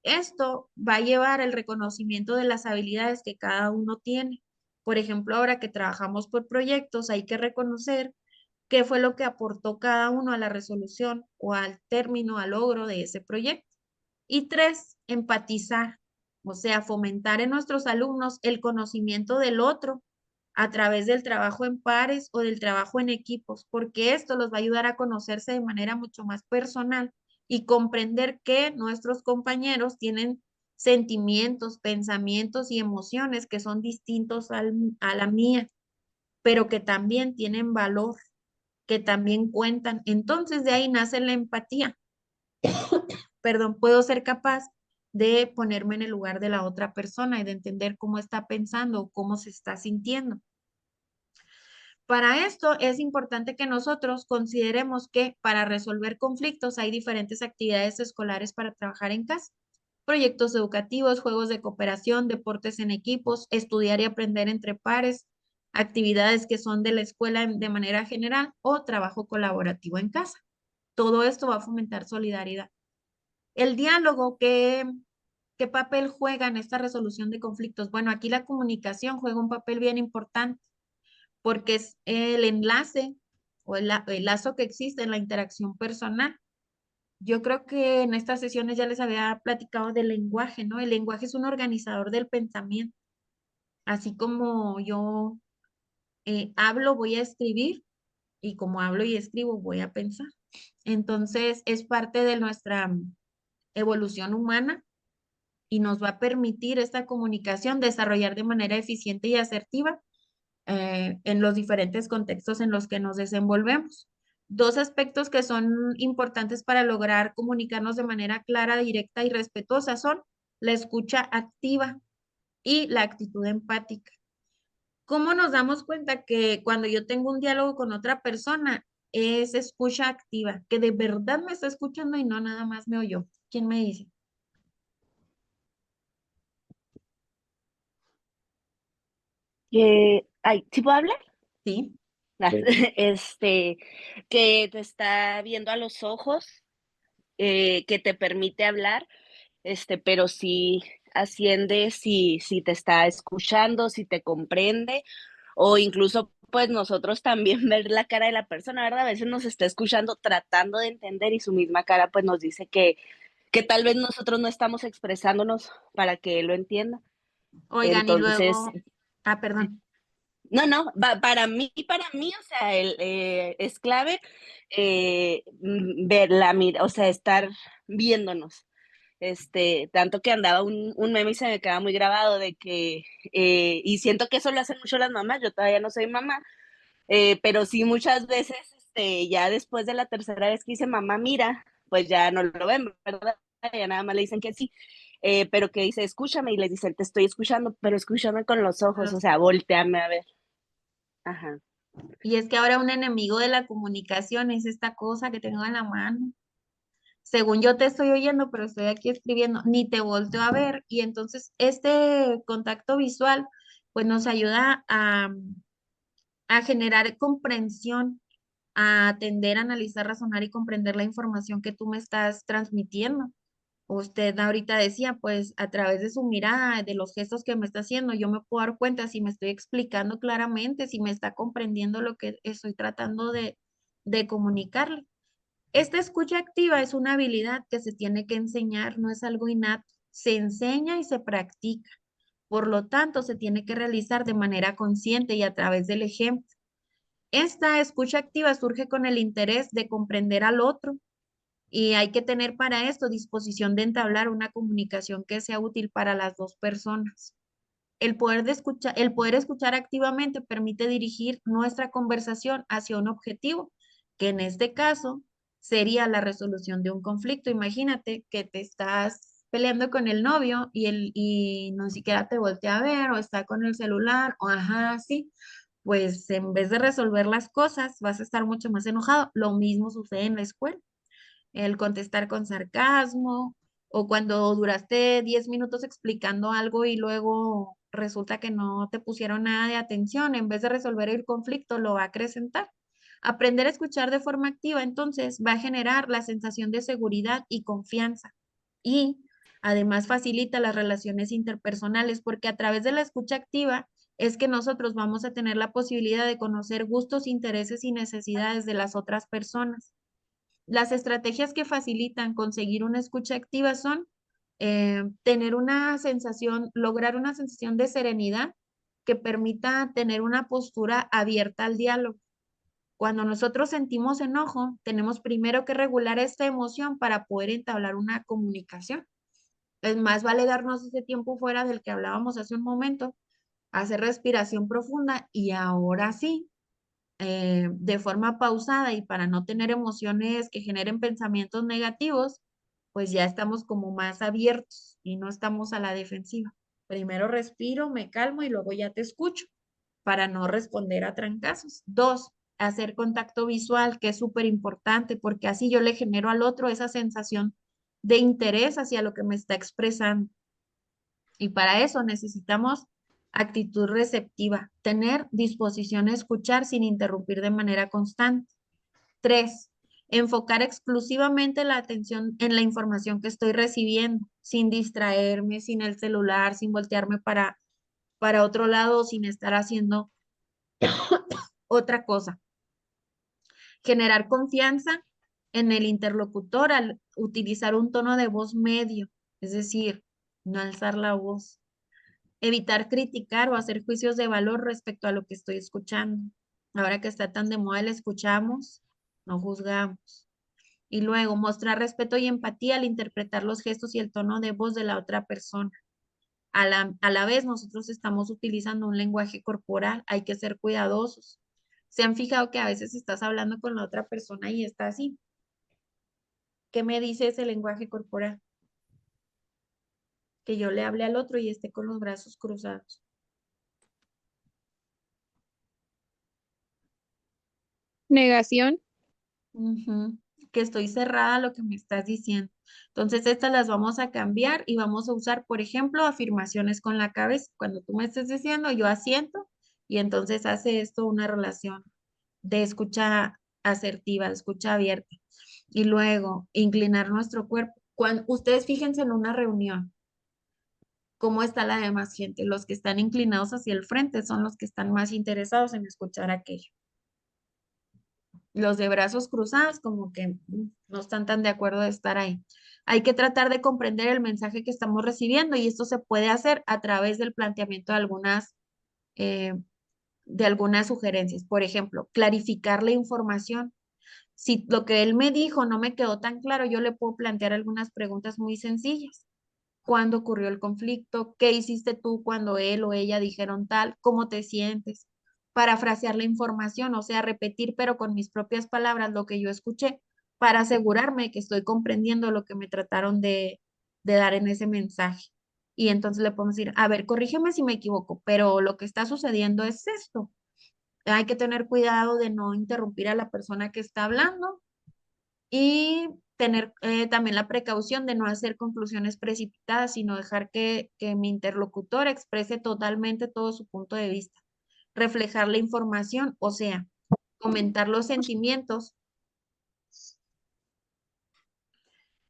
Esto va a llevar al reconocimiento de las habilidades que cada uno tiene. Por ejemplo, ahora que trabajamos por proyectos, hay que reconocer qué fue lo que aportó cada uno a la resolución o al término, al logro de ese proyecto. Y 3, empatizar, o sea, fomentar en nuestros alumnos el conocimiento del otro a través del trabajo en pares o del trabajo en equipos, porque esto los va a ayudar a conocerse de manera mucho más personal y comprender que nuestros compañeros tienen sentimientos, pensamientos y emociones que son distintos a la mía, pero que también tienen valor, que también cuentan. Entonces de ahí nace la empatía. Perdón, puedo ser capaz de ponerme en el lugar de la otra persona y de entender cómo está pensando o cómo se está sintiendo. Para esto es importante que nosotros consideremos que para resolver conflictos hay diferentes actividades escolares para trabajar en casa. Proyectos educativos, juegos de cooperación, deportes en equipos, estudiar y aprender entre pares, actividades que son de la escuela de manera general o trabajo colaborativo en casa. Todo esto va a fomentar solidaridad. El diálogo, ¿qué papel juega en esta resolución de conflictos? Bueno, aquí la comunicación juega un papel bien importante porque es el enlace o el lazo que existe en la interacción personal. Yo creo que en estas sesiones ya les había platicado del lenguaje, ¿no? El lenguaje es un organizador del pensamiento. Así como yo hablo, voy a escribir y como hablo y escribo, voy a pensar. Entonces, es parte de nuestra evolución humana y nos va a permitir esta comunicación desarrollar de manera eficiente y asertiva en los diferentes contextos en los que nos desenvolvemos. 2 aspectos que son importantes para lograr comunicarnos de manera clara, directa y respetuosa son la escucha activa y la actitud empática. ¿Cómo nos damos cuenta que cuando yo tengo un diálogo con otra persona es escucha activa, que de verdad me está escuchando y no nada más me oyó? ¿Quién me dice? Ay, ¿sí puedo hablar? Sí. Este, que te está viendo a los ojos, que te permite hablar, pero sí asciende si te está escuchando, si te comprende, o incluso pues nosotros también ver la cara de la persona, ¿verdad? A veces nos está escuchando tratando de entender y su misma cara pues nos dice que tal vez nosotros no estamos expresándonos para que él lo entienda. Oigan, y Entonces, luego, perdón. no, para mí, o sea, es clave ver la mira, o sea, estar viéndonos. Tanto que andaba un meme y se me queda muy grabado de que, y siento que eso lo hacen mucho las mamás, yo todavía no soy mamá, pero sí muchas veces, ya después de la tercera vez que dice mamá, mira, pues ya no lo ven, ¿verdad? Ya nada más le dicen que sí, pero que dice, escúchame, y les dicen, te estoy escuchando, pero escúchame con los ojos, o sea, volteame a ver. Ajá. Y es que ahora un enemigo de la comunicación es esta cosa que tengo en la mano. Según yo te estoy oyendo, pero estoy aquí escribiendo, ni te volteo a ver. Y entonces este contacto visual, pues nos ayuda a generar comprensión a atender, analizar, razonar y comprender la información que tú me estás transmitiendo. Usted ahorita decía, pues a través de su mirada, de los gestos que me está haciendo, yo me puedo dar cuenta si me estoy explicando claramente, si me está comprendiendo lo que estoy tratando de comunicarle. Esta escucha activa es una habilidad que se tiene que enseñar, no es algo innato, se enseña y se practica. Por lo tanto, se tiene que realizar de manera consciente y a través del ejemplo. Esta escucha activa surge con el interés de comprender al otro y hay que tener para esto disposición de entablar una comunicación que sea útil para las dos personas. El poder escuchar activamente permite dirigir nuestra conversación hacia un objetivo, que en este caso sería la resolución de un conflicto. Imagínate que te estás peleando con el novio y no siquiera te voltea a ver o está con el celular o ajá, sí. Pues en vez de resolver las cosas, vas a estar mucho más enojado. Lo mismo sucede en la escuela, el contestar con sarcasmo o cuando duraste 10 minutos explicando algo y luego resulta que no te pusieron nada de atención, en vez de resolver el conflicto, lo va a acrecentar. Aprender a escuchar de forma activa, entonces, va a generar la sensación de seguridad y confianza y además facilita las relaciones interpersonales porque a través de la escucha activa es que nosotros vamos a tener la posibilidad de conocer gustos, intereses y necesidades de las otras personas. Las estrategias que facilitan conseguir una escucha activa son tener una sensación, lograr una sensación de serenidad que permita tener una postura abierta al diálogo. Cuando nosotros sentimos enojo, tenemos primero que regular esta emoción para poder entablar una comunicación. Es más, vale darnos ese tiempo fuera del que hablábamos hace un momento, hacer respiración profunda y ahora sí, de forma pausada y para no tener emociones que generen pensamientos negativos, pues ya estamos como más abiertos y no estamos a la defensiva. Primero respiro, me calmo y luego ya te escucho para no responder a trancazos. Dos, hacer contacto visual, que es súper importante porque así yo le genero al otro esa sensación de interés hacia lo que me está expresando. Y para eso necesitamos actitud receptiva, tener disposición a escuchar sin interrumpir de manera constante. Tres, enfocar exclusivamente la atención en la información que estoy recibiendo, sin distraerme, sin el celular, sin voltearme para otro lado, sin estar haciendo otra cosa. Generar confianza en el interlocutor al utilizar un tono de voz medio, es decir, no alzar la voz. Evitar criticar o hacer juicios de valor respecto a lo que estoy escuchando. Ahora que está tan de moda el escuchamos, no juzgamos. Y luego mostrar respeto y empatía al interpretar los gestos y el tono de voz de la otra persona. A la vez nosotros estamos utilizando un lenguaje corporal, hay que ser cuidadosos. ¿Se han fijado que a veces estás hablando con la otra persona y está así? ¿Qué me dice ese lenguaje corporal? Que yo le hable al otro y esté con los brazos cruzados. Negación. Ujú, que estoy cerrada a lo que me estás diciendo. Entonces, estas las vamos a cambiar y vamos a usar, por ejemplo, afirmaciones con la cabeza. Cuando tú me estés diciendo, yo asiento y entonces hace esto una relación de escucha asertiva, de escucha abierta. Y luego, inclinar nuestro cuerpo. Cuando ustedes fíjense en una reunión, cómo está la demás gente. Los que están inclinados hacia el frente son los que están más interesados en escuchar aquello. Los de brazos cruzados como que no están tan de acuerdo de estar ahí. Hay que tratar de comprender el mensaje que estamos recibiendo y esto se puede hacer a través del planteamiento eh, de algunas sugerencias. Por ejemplo, clarificar la información. Si lo que él me dijo no me quedó tan claro, yo le puedo plantear algunas preguntas muy sencillas. ¿Cuándo ocurrió el conflicto? ¿Qué hiciste tú cuando él o ella dijeron tal? ¿Cómo te sientes? Parafrasear la información, o sea, repetir, pero con mis propias palabras, lo que yo escuché, para asegurarme que estoy comprendiendo lo que me trataron de dar en ese mensaje. Y entonces le podemos decir, a ver, corrígeme si me equivoco, pero lo que está sucediendo es esto. Hay que tener cuidado de no interrumpir a la persona que está hablando y tener también la precaución de no hacer conclusiones precipitadas, sino dejar que mi interlocutor exprese totalmente todo su punto de vista. Reflejar la información, o sea, comentar los sentimientos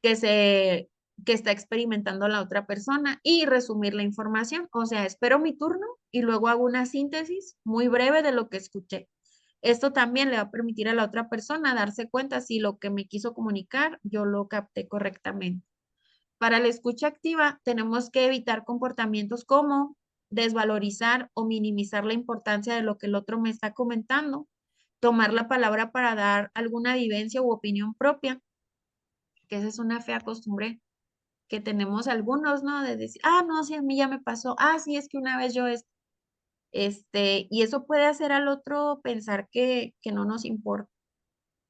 que está experimentando la otra persona y resumir la información. O sea, espero mi turno y luego hago una síntesis muy breve de lo que escuché. Esto también le va a permitir a la otra persona darse cuenta si lo que me quiso comunicar yo lo capté correctamente. Para la escucha activa tenemos que evitar comportamientos como desvalorizar o minimizar la importancia de lo que el otro me está comentando, tomar la palabra para dar alguna vivencia u opinión propia, que esa es una fea costumbre que tenemos algunos, ¿no? De decir, no, sí, a mí ya me pasó, sí, es que una vez yo y eso puede hacer al otro pensar que no nos importa,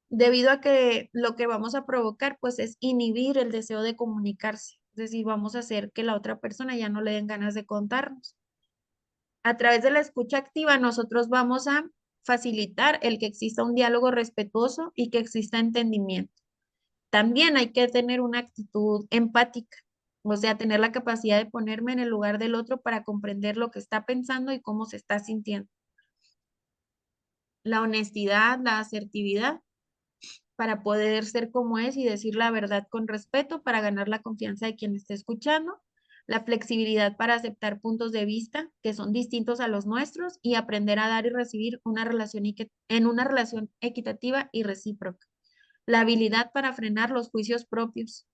debido a que lo que vamos a provocar, pues, es inhibir el deseo de comunicarse, es decir, vamos a hacer que la otra persona ya no le den ganas de contarnos. A través de la escucha activa, nosotros vamos a facilitar el que exista un diálogo respetuoso y que exista entendimiento. También hay que tener una actitud empática, o sea, tener la capacidad de ponerme en el lugar del otro para comprender lo que está pensando y cómo se está sintiendo. La honestidad, la asertividad, para poder ser como es y decir la verdad con respeto, para ganar la confianza de quien esté escuchando. La flexibilidad para aceptar puntos de vista que son distintos a los nuestros y aprender a dar y recibir en una relación equitativa y recíproca. La habilidad para frenar los juicios propios,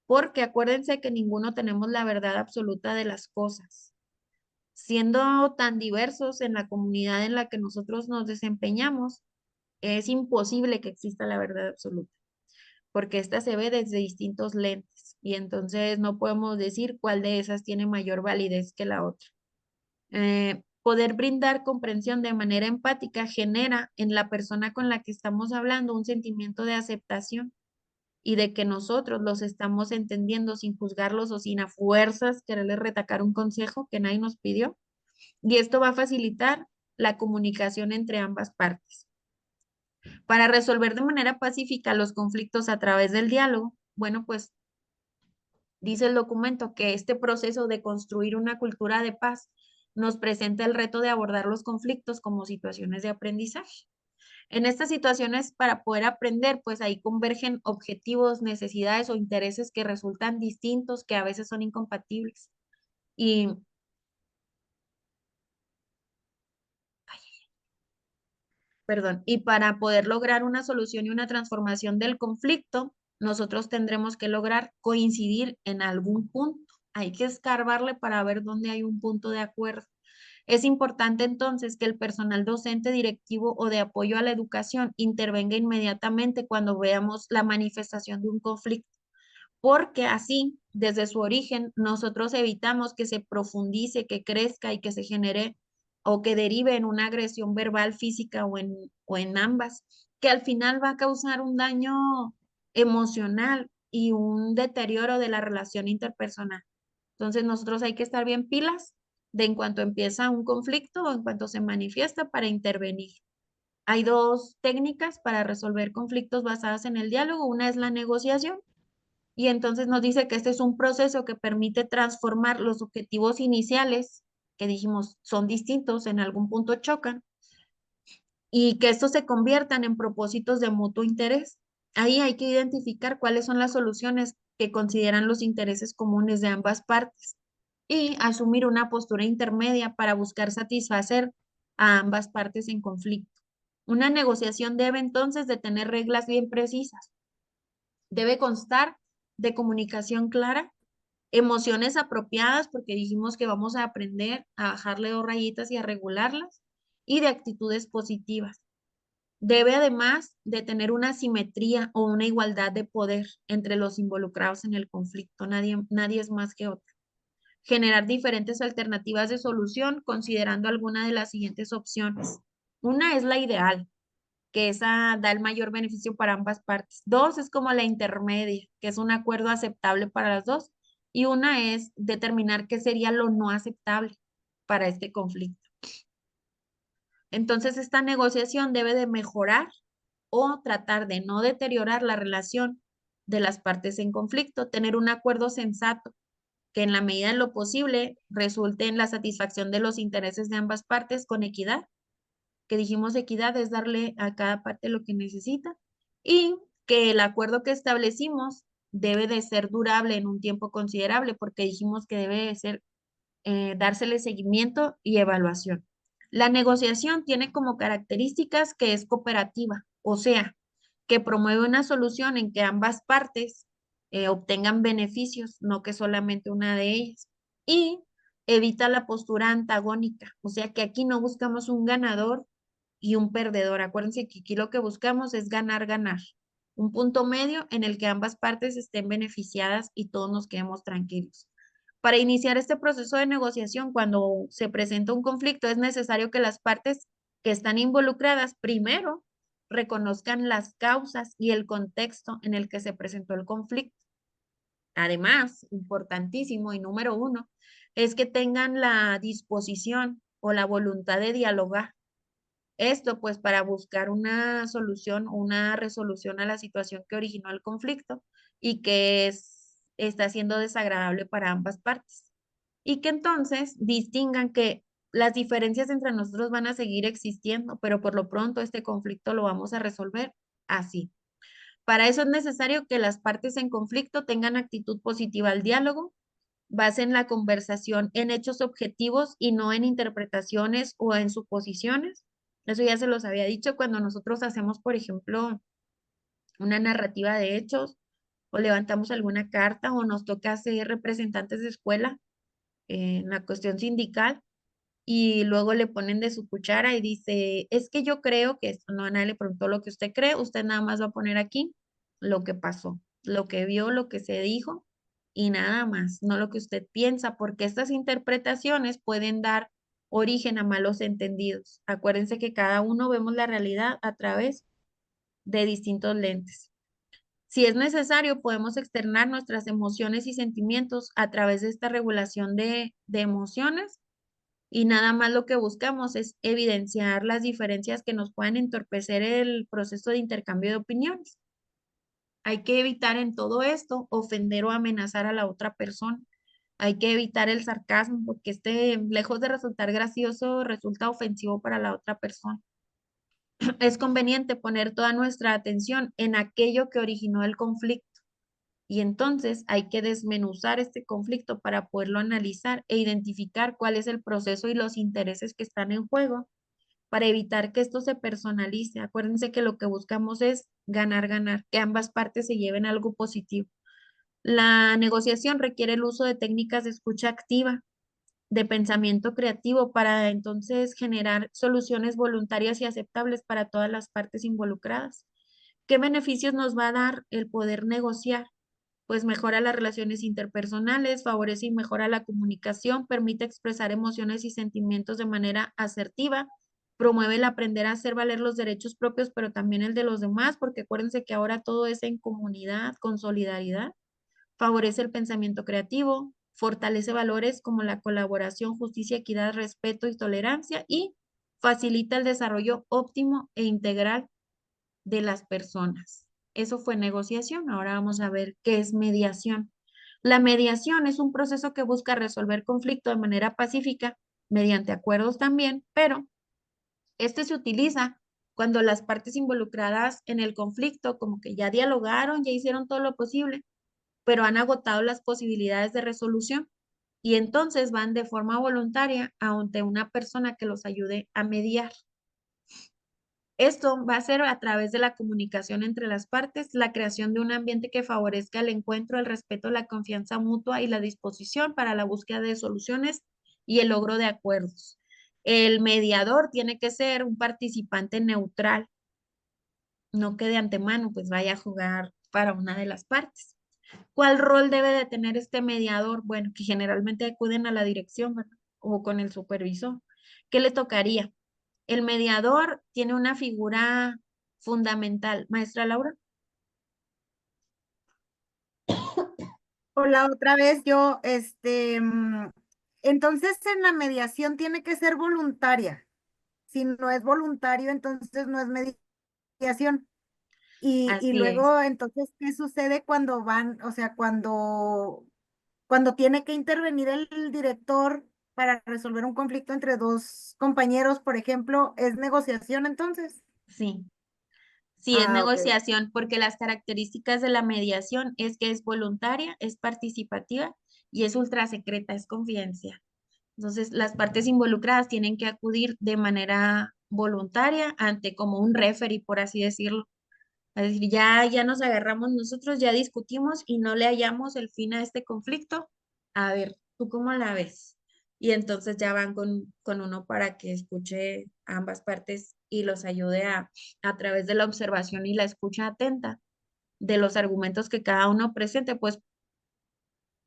porque acuérdense que ninguno tenemos la verdad absoluta de las cosas. Siendo tan diversos en la comunidad en la que nosotros nos desempeñamos, es imposible que exista la verdad absoluta, porque esta se ve desde distintos lentes y entonces no podemos decir cuál de esas tiene mayor validez que la otra. Poder brindar comprensión de manera empática genera en la persona con la que estamos hablando un sentimiento de aceptación y de que nosotros los estamos entendiendo sin juzgarlos o sin a fuerzas quererles retacar un consejo que nadie nos pidió. Y esto va a facilitar la comunicación entre ambas partes. Para resolver de manera pacífica los conflictos a través del diálogo, bueno, pues dice el documento que este proceso de construir una cultura de paz nos presenta el reto de abordar los conflictos como situaciones de aprendizaje. En estas situaciones, para poder aprender, pues ahí convergen objetivos, necesidades o intereses que resultan distintos, que a veces son incompatibles. Y para poder lograr una solución y una transformación del conflicto, nosotros tendremos que lograr coincidir en algún punto. Hay que escarbarle para ver dónde hay un punto de acuerdo. Es importante entonces que el personal docente, directivo o de apoyo a la educación intervenga inmediatamente cuando veamos la manifestación de un conflicto, porque así, desde su origen, nosotros evitamos que se profundice, que crezca y que se genere o que derive en una agresión verbal, física o en ambas, que al final va a causar un daño emocional y un deterioro de la relación interpersonal. Entonces, nosotros hay que estar bien pilas de en cuanto empieza un conflicto o en cuanto se manifiesta para intervenir. Hay dos técnicas para resolver conflictos basadas en el diálogo. Una es la negociación y entonces nos dice que este es un proceso que permite transformar los objetivos iniciales, que dijimos son distintos, en algún punto chocan, y que estos se conviertan en propósitos de mutuo interés. Ahí hay que identificar cuáles son las soluciones que consideran los intereses comunes de ambas partes y asumir una postura intermedia para buscar satisfacer a ambas partes en conflicto. Una negociación debe entonces de tener reglas bien precisas. Debe constar de comunicación clara, emociones apropiadas, porque dijimos que vamos a aprender a bajarle 2 rayitas y a regularlas, y de actitudes positivas. Debe además de tener una simetría o una igualdad de poder entre los involucrados en el conflicto. Nadie es más que otro. Generar diferentes alternativas de solución considerando alguna de las siguientes opciones. Una es la ideal, que esa da el mayor beneficio para ambas partes. 2 es como la intermedia, que es un acuerdo aceptable para las dos. Y una es determinar qué sería lo no aceptable para este conflicto. Entonces, esta negociación debe de mejorar o tratar de no deteriorar la relación de las partes en conflicto, tener un acuerdo sensato que en la medida de lo posible resulte en la satisfacción de los intereses de ambas partes con equidad, que dijimos equidad es darle a cada parte lo que necesita, y que el acuerdo que establecimos debe de ser durable en un tiempo considerable, porque dijimos que debe de ser dársele seguimiento y evaluación. La negociación tiene como características que es cooperativa, o sea, que promueve una solución en que ambas partes obtengan beneficios, no que solamente una de ellas. Y evita la postura antagónica, o sea que aquí no buscamos un ganador y un perdedor. Acuérdense que aquí lo que buscamos es ganar, ganar. Un punto medio en el que ambas partes estén beneficiadas y todos nos quedemos tranquilos. Para iniciar este proceso de negociación, cuando se presenta un conflicto, es necesario que las partes que están involucradas primero reconozcan las causas y el contexto en el que se presentó el conflicto. Además, importantísimo y número uno, es que tengan la disposición o la voluntad de dialogar. Esto pues para buscar una solución, una resolución a la situación que originó el conflicto y que está siendo desagradable para ambas partes. Y que entonces distingan que las diferencias entre nosotros van a seguir existiendo, pero por lo pronto este conflicto lo vamos a resolver así. Para eso es necesario que las partes en conflicto tengan actitud positiva al diálogo, basen la conversación en hechos objetivos y no en interpretaciones o en suposiciones. Eso ya se los había dicho cuando nosotros hacemos, por ejemplo, una narrativa de hechos o levantamos alguna carta o nos toca ser representantes de escuela en la cuestión sindical y luego le ponen de su cuchara y dice, es que yo creo que esto, no, a nadie le preguntó lo que usted cree, usted nada más va a poner aquí lo que pasó, lo que vio, lo que se dijo y nada más, no lo que usted piensa, porque estas interpretaciones pueden dar origen a malos entendidos. Acuérdense que cada uno vemos la realidad a través de distintos lentes. Si es necesario, podemos externar nuestras emociones y sentimientos a través de esta regulación de emociones y nada más lo que buscamos es evidenciar las diferencias que nos pueden entorpecer el proceso de intercambio de opiniones. Hay que evitar en todo esto ofender o amenazar a la otra persona. Hay que evitar el sarcasmo porque lejos de resultar gracioso, resulta ofensivo para la otra persona. Es conveniente poner toda nuestra atención en aquello que originó el conflicto. Y entonces hay que desmenuzar este conflicto para poderlo analizar e identificar cuál es el proceso y los intereses que están en juego para evitar que esto se personalice. Acuérdense que lo que buscamos es ganar, ganar, que ambas partes se lleven algo positivo. La negociación requiere el uso de técnicas de escucha activa, de pensamiento creativo para entonces generar soluciones voluntarias y aceptables para todas las partes involucradas. ¿Qué beneficios nos va a dar el poder negociar? Pues mejora las relaciones interpersonales, favorece y mejora la comunicación, permite expresar emociones y sentimientos de manera asertiva, promueve el aprender a hacer valer los derechos propios, pero también el de los demás, porque acuérdense que ahora todo es en comunidad, con solidaridad, favorece el pensamiento creativo, fortalece valores como la colaboración, justicia, equidad, respeto y tolerancia y facilita el desarrollo óptimo e integral de las personas. Eso fue negociación. Ahora vamos a ver qué es mediación. La mediación es un proceso que busca resolver conflicto de manera pacífica, mediante acuerdos también, pero este se utiliza cuando las partes involucradas en el conflicto como que ya dialogaron, ya hicieron todo lo posible, pero han agotado las posibilidades de resolución y entonces van de forma voluntaria ante una persona que los ayude a mediar. Esto va a ser a través de la comunicación entre las partes, la creación de un ambiente que favorezca el encuentro, el respeto, la confianza mutua y la disposición para la búsqueda de soluciones y el logro de acuerdos. El mediador tiene que ser un participante neutral, no que de antemano pues vaya a jugar para una de las partes. ¿Cuál rol debe de tener este mediador? Bueno, que generalmente acuden a la dirección, ¿verdad? O con el supervisor. ¿Qué le tocaría? El mediador tiene una figura fundamental. Maestra Laura. Hola, otra vez yo, entonces en la mediación tiene que ser voluntaria. Si no es voluntario, entonces no es mediación. Y Así es. luego, entonces, ¿qué sucede cuando van, o sea, cuando tiene que intervenir el director para resolver un conflicto entre dos compañeros, por ejemplo, ¿es negociación entonces? Sí, sí es Ok. negociación porque las características de la mediación es que es voluntaria, es participativa y es ultra secreta, es confidencial. Entonces, las partes involucradas tienen que acudir de manera voluntaria ante como un referee, por así decirlo. Es decir, ya nos agarramos nosotros, ya discutimos y no le hallamos el fin a este conflicto. A ver, ¿tú cómo la ves? Y entonces ya van con uno para que escuche a ambas partes y los ayude a través de la observación y la escucha atenta de los argumentos que cada uno presente, pues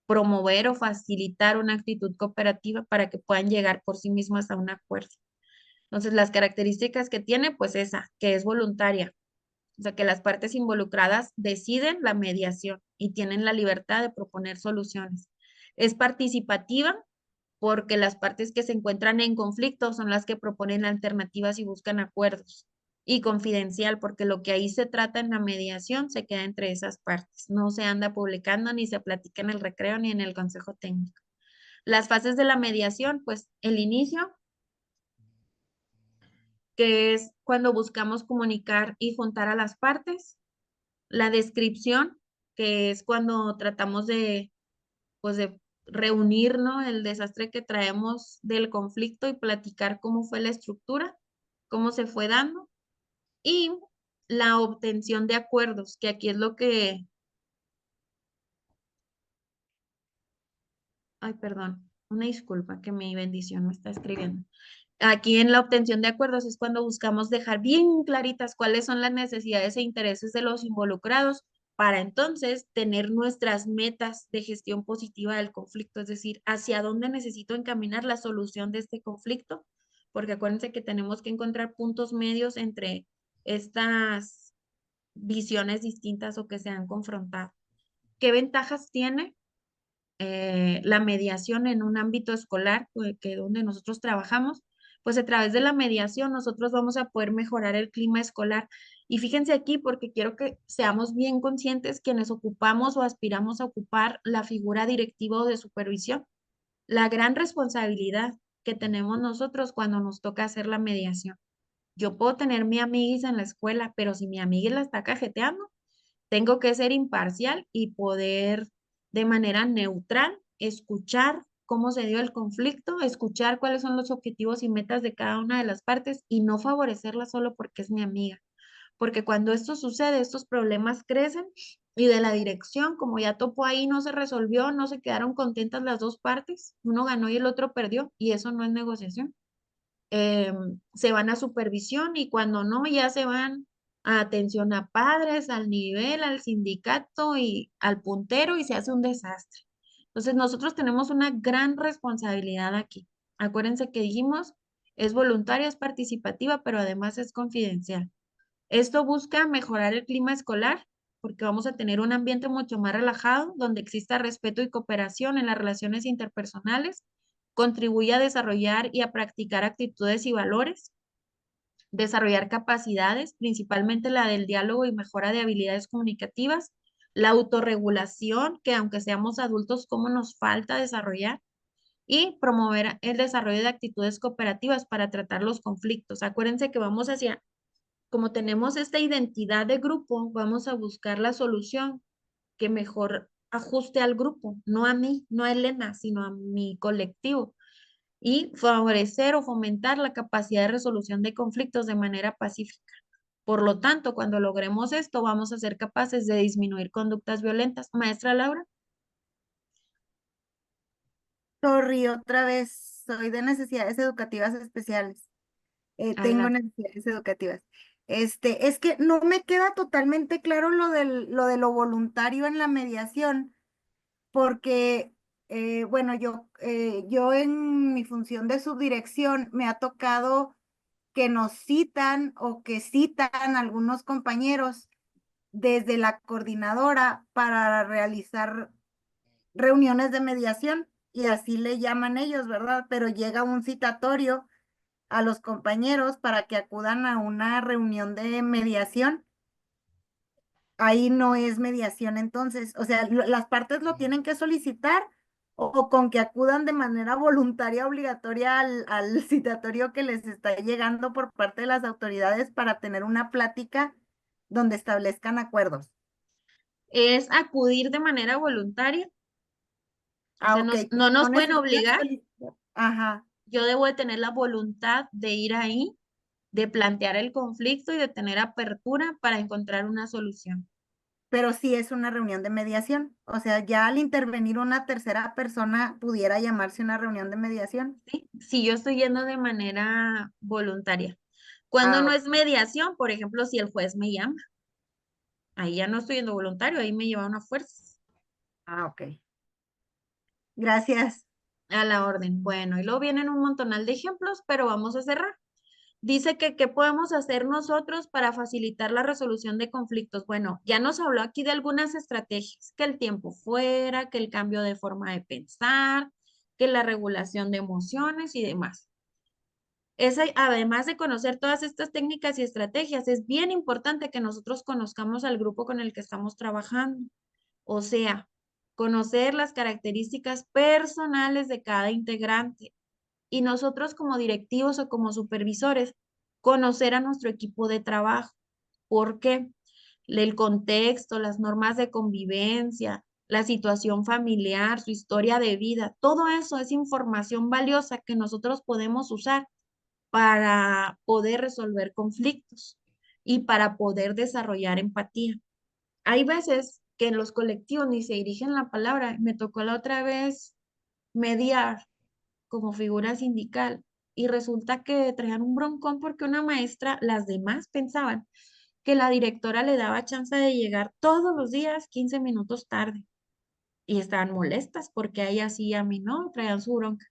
promover o facilitar una actitud cooperativa para que puedan llegar por sí mismos a un acuerdo. Entonces, las características que tiene, pues esa, que es voluntaria, o sea, que las partes involucradas deciden la mediación y tienen la libertad de proponer soluciones. Es participativa porque las partes que se encuentran en conflicto son las que proponen alternativas y buscan acuerdos. Y confidencial, porque lo que ahí se trata en la mediación se queda entre esas partes. No se anda publicando ni se platica en el recreo ni en el consejo técnico. Las fases de la mediación, pues el inicio, que es cuando buscamos comunicar y juntar a las partes. La descripción, que es cuando tratamos pues de reunir, ¿no? El desastre que traemos del conflicto y platicar cómo fue la estructura, cómo se fue dando. Y la obtención de acuerdos, que aquí es lo que, ay, perdón, una disculpa que mi bendición me está escribiendo. Aquí en la obtención de acuerdos es cuando buscamos dejar bien claritas cuáles son las necesidades e intereses de los involucrados para entonces tener nuestras metas de gestión positiva del conflicto, es decir, hacia dónde necesito encaminar la solución de este conflicto, porque acuérdense que tenemos que encontrar puntos medios entre estas visiones distintas o que se han confrontado. ¿Qué ventajas tiene la mediación en un ámbito escolar, que donde nosotros trabajamos? Pues a través de la mediación nosotros vamos a poder mejorar el clima escolar. Y fíjense aquí, porque quiero que seamos bien conscientes quienes ocupamos o aspiramos a ocupar la figura directiva o de supervisión, la gran responsabilidad que tenemos nosotros cuando nos toca hacer la mediación. Yo puedo tener mi amiguis en la escuela, pero si mi amiguis la está cajeteando, tengo que ser imparcial y poder de manera neutral escuchar cómo se dio el conflicto, escuchar cuáles son los objetivos y metas de cada una de las partes y no favorecerla solo porque es mi amiga. Porque cuando esto sucede, estos problemas crecen y de la dirección, como ya topó ahí, no se resolvió, no se quedaron contentas las dos partes, uno ganó y el otro perdió y eso no es negociación. Se van a supervisión y cuando no, ya se van a atención a padres, al nivel, al sindicato y al puntero y se hace un desastre. Entonces, nosotros tenemos una gran responsabilidad aquí. Acuérdense que dijimos, es voluntaria, es participativa, pero además es confidencial. Esto busca mejorar el clima escolar porque vamos a tener un ambiente mucho más relajado, donde exista respeto y cooperación en las relaciones interpersonales, contribuye a desarrollar y a practicar actitudes y valores, desarrollar capacidades, principalmente la del diálogo y mejora de habilidades comunicativas, la autorregulación, que aunque seamos adultos, cómo nos falta desarrollar, y promover el desarrollo de actitudes cooperativas para tratar los conflictos. Acuérdense que vamos hacia, como tenemos esta identidad de grupo, vamos a buscar la solución que mejor ajuste al grupo, no a mí, no a Elena, sino a mi colectivo y favorecer o fomentar la capacidad de resolución de conflictos de manera pacífica. Por lo tanto, cuando logremos esto, vamos a ser capaces de disminuir conductas violentas. Maestra Laura. Sorry, otra vez, soy de necesidades educativas especiales. Tengo Adelante. necesidades educativas. Es que no me queda totalmente claro lo de lo voluntario en la mediación, porque, bueno, yo en mi función de subdirección me ha tocado que nos citan o que citan algunos compañeros desde la coordinadora para realizar reuniones de mediación y así le llaman ellos, ¿verdad? Pero llega un citatorio a los compañeros para que acudan a una reunión de mediación. Ahí no es mediación entonces, o sea, las partes lo tienen que solicitar o con que acudan de manera voluntaria obligatoria al citatorio que les está llegando por parte de las autoridades para tener una plática donde establezcan acuerdos. Es acudir de manera voluntaria. O Ah, sea, ok. no nos pueden necesitas obligar. solicitar. Ajá, Yo debo de tener la voluntad de ir ahí, de plantear el conflicto y de tener apertura para encontrar una solución. pero sí es una reunión de mediación. O sea, ya al intervenir una tercera persona pudiera llamarse una reunión de mediación. ¿Sí? Si yo estoy yendo de manera voluntaria. Cuando Ah, no es mediación, por ejemplo, si el juez me llama, ahí ya no estoy yendo voluntario, ahí me lleva una fuerza ok. Gracias. a la orden. Bueno, y luego vienen un montonal de ejemplos, pero vamos a cerrar. Dice que qué podemos hacer nosotros para facilitar la resolución de conflictos. Bueno, ya nos habló aquí de algunas estrategias, que el tiempo fuera, que el cambio de forma de pensar, que la regulación de emociones y demás. Además de conocer todas estas técnicas y estrategias, es bien importante que nosotros conozcamos al grupo con el que estamos trabajando. O sea, conocer las características personales de cada integrante. Y nosotros como directivos o como supervisores, conocer a nuestro equipo de trabajo. ¿Por qué? El contexto, las normas de convivencia, la situación familiar, su historia de vida, todo eso es información valiosa que nosotros podemos usar para poder resolver conflictos y para poder desarrollar empatía. Hay veces que en los colectivos ni se dirigen la palabra. Me tocó la otra vez mediar como figura sindical y resulta que traían un broncón porque una maestra, las demás pensaban que la directora le daba chance de llegar todos los días 15 minutos tarde y estaban molestas porque a ella sí, a mí no, traían su bronca.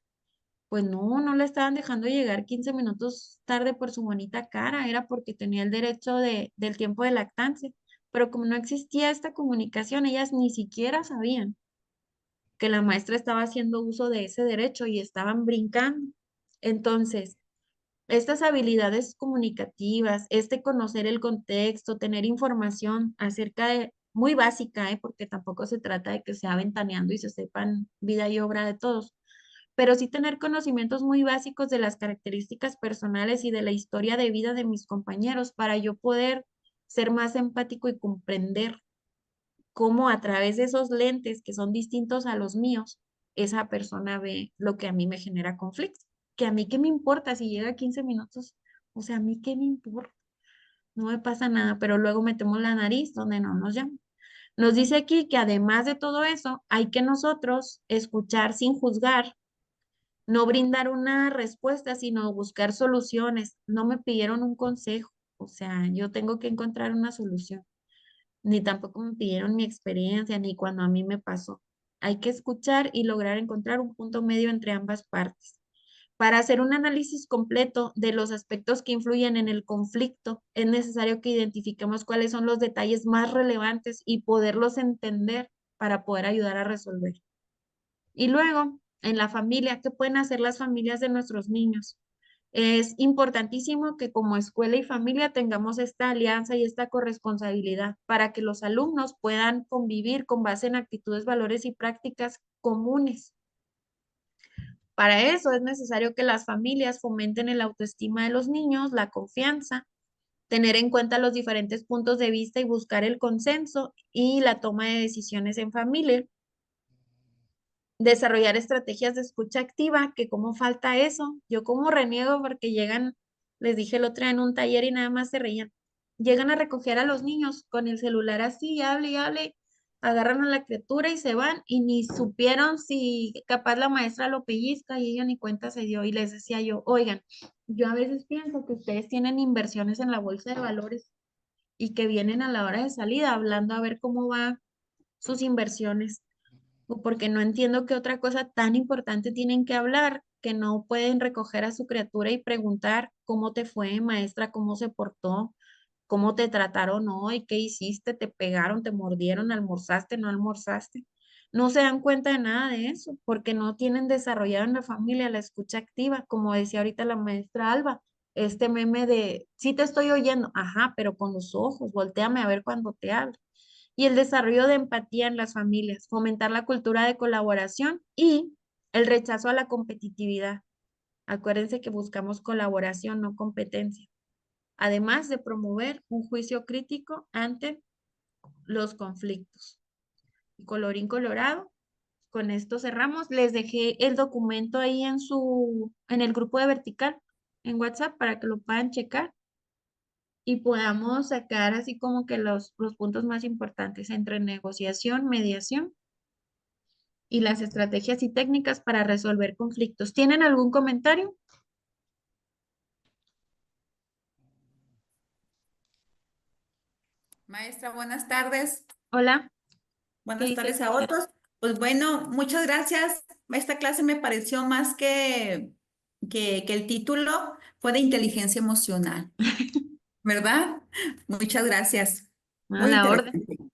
Pues no, no le estaban dejando llegar 15 minutos tarde por su bonita cara, era porque tenía el derecho del tiempo de lactancia. Pero como no existía esta comunicación, ellas ni siquiera sabían que la maestra estaba haciendo uso de ese derecho y estaban brincando. Entonces, estas habilidades comunicativas, este conocer el contexto, tener información acerca de, muy básica, porque tampoco se trata de que sea ventaneando y se sepan vida y obra de todos, pero sí tener conocimientos muy básicos de las características personales y de la historia de vida de mis compañeros para yo poder ser más empático y comprender cómo a través de esos lentes que son distintos a los míos, esa persona ve lo que a mí me genera conflicto. Que a mí qué me importa si llega 15 minutos, o sea, a mí qué me importa, no me pasa nada, pero luego metemos la nariz donde no nos llaman. Nos dice aquí que además de todo eso, hay que nosotros escuchar sin juzgar, no brindar una respuesta, sino buscar soluciones. No me pidieron un consejo, o sea, yo tengo que encontrar una solución. Ni tampoco me pidieron mi experiencia, ni cuando a mí me pasó. Hay que escuchar y lograr encontrar un punto medio entre ambas partes. Para hacer un análisis completo de los aspectos que influyen en el conflicto, es necesario que identifiquemos cuáles son los detalles más relevantes y poderlos entender para poder ayudar a resolver. Y luego, en la familia, ¿qué pueden hacer las familias de nuestros niños? Es importantísimo que como escuela y familia tengamos esta alianza y esta corresponsabilidad para que los alumnos puedan convivir con base en actitudes, valores y prácticas comunes. Para eso es necesario que las familias fomenten el autoestima de los niños, la confianza, tener en cuenta los diferentes puntos de vista y buscar el consenso y la toma de decisiones en familia. Desarrollar estrategias de escucha activa, que cómo falta eso. Yo como reniego porque llegan, les dije el otro día en un taller y nada más se reían. Llegan a recoger a los niños con el celular así, y hable, agarran a la criatura y se van y ni supieron si capaz la maestra lo pellizca y ella ni cuenta se dio. Y les decía yo, oigan, yo a veces pienso que ustedes tienen inversiones en la bolsa de valores y que vienen a la hora de salida hablando a ver cómo va sus inversiones o porque no entiendo qué otra cosa tan importante tienen que hablar, que no pueden recoger a su criatura y preguntar cómo te fue, maestra, cómo se portó, cómo te trataron hoy, qué hiciste, te pegaron, te mordieron, almorzaste, no almorzaste. No se dan cuenta de nada de eso, porque no tienen desarrollado en la familia la escucha activa, como decía ahorita la maestra Alba, este meme de, sí te estoy oyendo, ajá, pero con los ojos, volteame a ver cuando te hablo. y el desarrollo de empatía en las familias, fomentar la cultura de colaboración y el rechazo a la competitividad. Acuérdense que buscamos colaboración, no competencia. Además de promover un juicio crítico ante los conflictos. Y colorín colorado, con esto cerramos. Les dejé el documento ahí en el grupo de Vertical, en WhatsApp, para que lo puedan checar y podamos sacar así como que los puntos más importantes entre negociación, mediación y las estrategias y técnicas para resolver conflictos. ¿Tienen algún comentario? Maestra, buenas tardes. Hola, ¿qué Buenas dice tardes a Cintia? otros. Pues bueno, muchas gracias. Esta clase me pareció más que el título fue de inteligencia emocional, ¿verdad? Muchas gracias. A Muy la orden. interesante.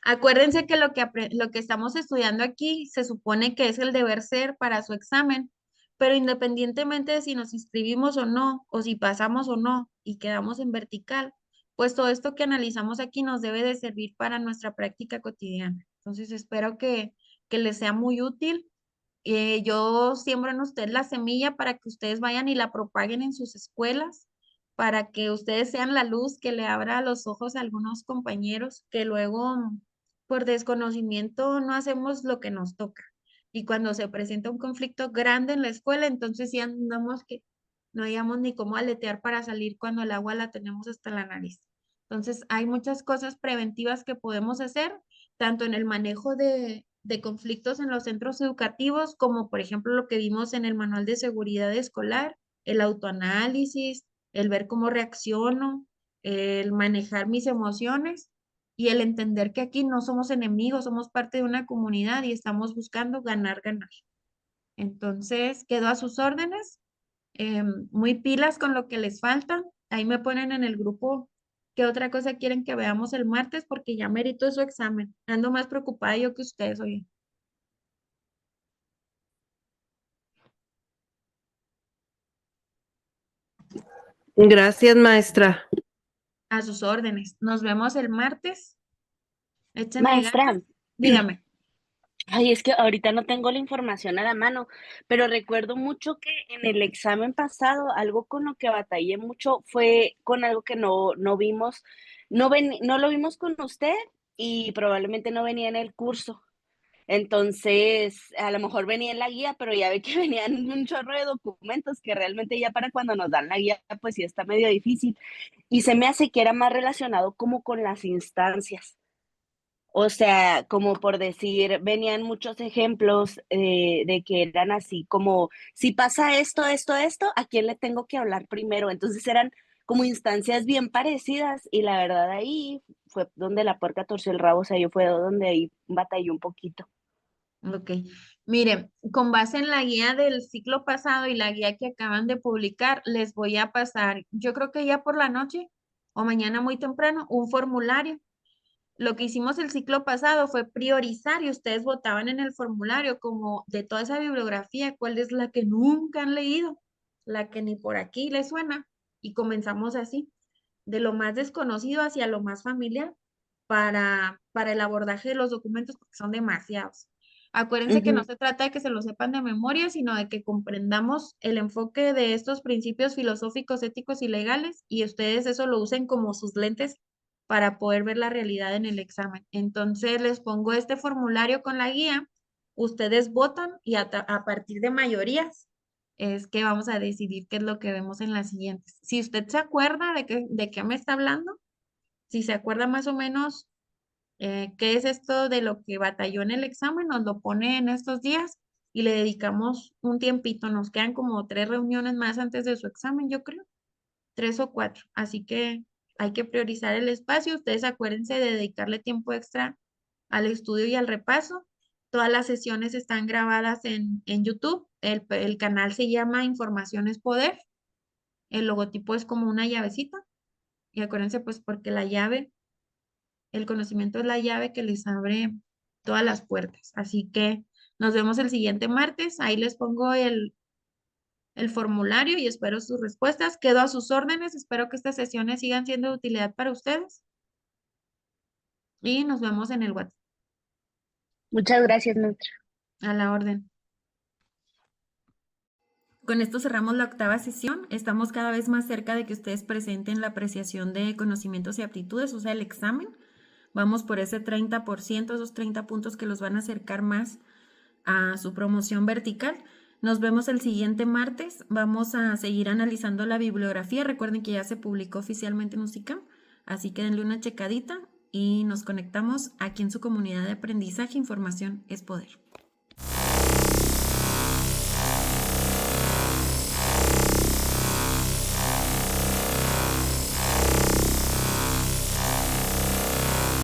Acuérdense que lo que estamos estudiando aquí se supone que es el deber ser para su examen, pero independientemente de si nos inscribimos o no, o si pasamos o no y quedamos en vertical, pues todo esto que analizamos aquí nos debe de servir para nuestra práctica cotidiana. Entonces espero que les sea muy útil. Yo siembro en usted la semilla para que ustedes vayan y la propaguen en sus escuelas, para que ustedes sean la luz que le abra los ojos a algunos compañeros que luego por desconocimiento no hacemos lo que nos toca. Y cuando se presenta un conflicto grande en la escuela, entonces sí andamos que no hayamos ni cómo aletear para salir cuando el agua la tenemos hasta la nariz. Entonces hay muchas cosas preventivas que podemos hacer, tanto en el manejo de conflictos en los centros educativos, como por ejemplo lo que vimos en el manual de seguridad escolar, el autoanálisis, el ver cómo reacciono, el manejar mis emociones y el entender que aquí no somos enemigos, somos parte de una comunidad y estamos buscando ganar, ganar. Entonces, quedo a sus órdenes, muy pilas con lo que les falta. Ahí me ponen en el grupo qué otra cosa quieren que veamos el martes porque ya merito su examen. Ando más preocupada yo que ustedes, oye. Gracias, maestra. A sus órdenes. Nos vemos el martes. Échenle Maestra, ganas. Dígame. ay, es que ahorita no tengo la información a la mano, pero recuerdo mucho que en el examen pasado algo con lo que batallé mucho fue con algo que no vimos, no lo vimos con usted y probablemente no venía en el curso. Entonces, a lo mejor venía en la guía, pero ya ve que venían un chorro de documentos que realmente ya para cuando nos dan la guía, pues sí está medio difícil. Y se me hace que era más relacionado como con las instancias. O sea, como por decir, venían muchos ejemplos de que eran así como, si pasa esto, esto, esto, ¿a quién le tengo que hablar primero? Entonces eran como instancias bien parecidas y la verdad ahí fue donde la puerca torció el rabo, o sea, yo fue donde ahí batallé un poquito. Ok. Mire, con base en la guía del ciclo pasado y la guía que acaban de publicar, les voy a pasar, yo creo que ya por la noche o mañana muy temprano, un formulario. Lo que hicimos el ciclo pasado fue priorizar y ustedes votaban en el formulario como de toda esa bibliografía, cuál es la que nunca han leído, la que ni por aquí les suena. Y comenzamos así, de lo más desconocido hacia lo más familiar para el abordaje de los documentos, porque son demasiados. Acuérdense que no Ujú. se trata de que se lo sepan de memoria, sino de que comprendamos el enfoque de estos principios filosóficos, éticos y legales y ustedes eso lo usen como sus lentes para poder ver la realidad en el examen. Entonces les pongo este formulario con la guía, ustedes votan y a partir de mayorías es que vamos a decidir qué es lo que vemos en las siguientes. Si usted se acuerda de qué me está hablando, si se acuerda más o menos qué es esto de lo que batalló en el examen, nos lo pone en estos días y le dedicamos un tiempito. Nos quedan como 3 reuniones más antes de su examen, yo creo, 3 o 4. Así que hay que priorizar el espacio. Ustedes acuérdense de dedicarle tiempo extra al estudio y al repaso. Todas las sesiones están grabadas en YouTube. El canal se llama Información es Poder. El logotipo es como una llavecita. Y acuérdense, pues, porque la llave, el conocimiento es la llave que les abre todas las puertas. Así que nos vemos el siguiente martes. Ahí les pongo el formulario y espero sus respuestas. Quedo a sus órdenes. Espero que estas sesiones sigan siendo de utilidad para ustedes. y nos vemos en el WhatsApp. Muchas gracias, maestra. A la orden. Con esto cerramos la 8ª sesión. Estamos cada vez más cerca de que ustedes presenten la apreciación de conocimientos y aptitudes, o sea, el examen. Vamos por ese 30%, esos 30 puntos que los van a acercar más a su promoción vertical. Nos vemos el siguiente martes. Vamos a seguir analizando la bibliografía. Recuerden que ya se publicó oficialmente en UCICAM, así que denle una checadita y nos conectamos aquí en su comunidad de aprendizaje. Información es poder.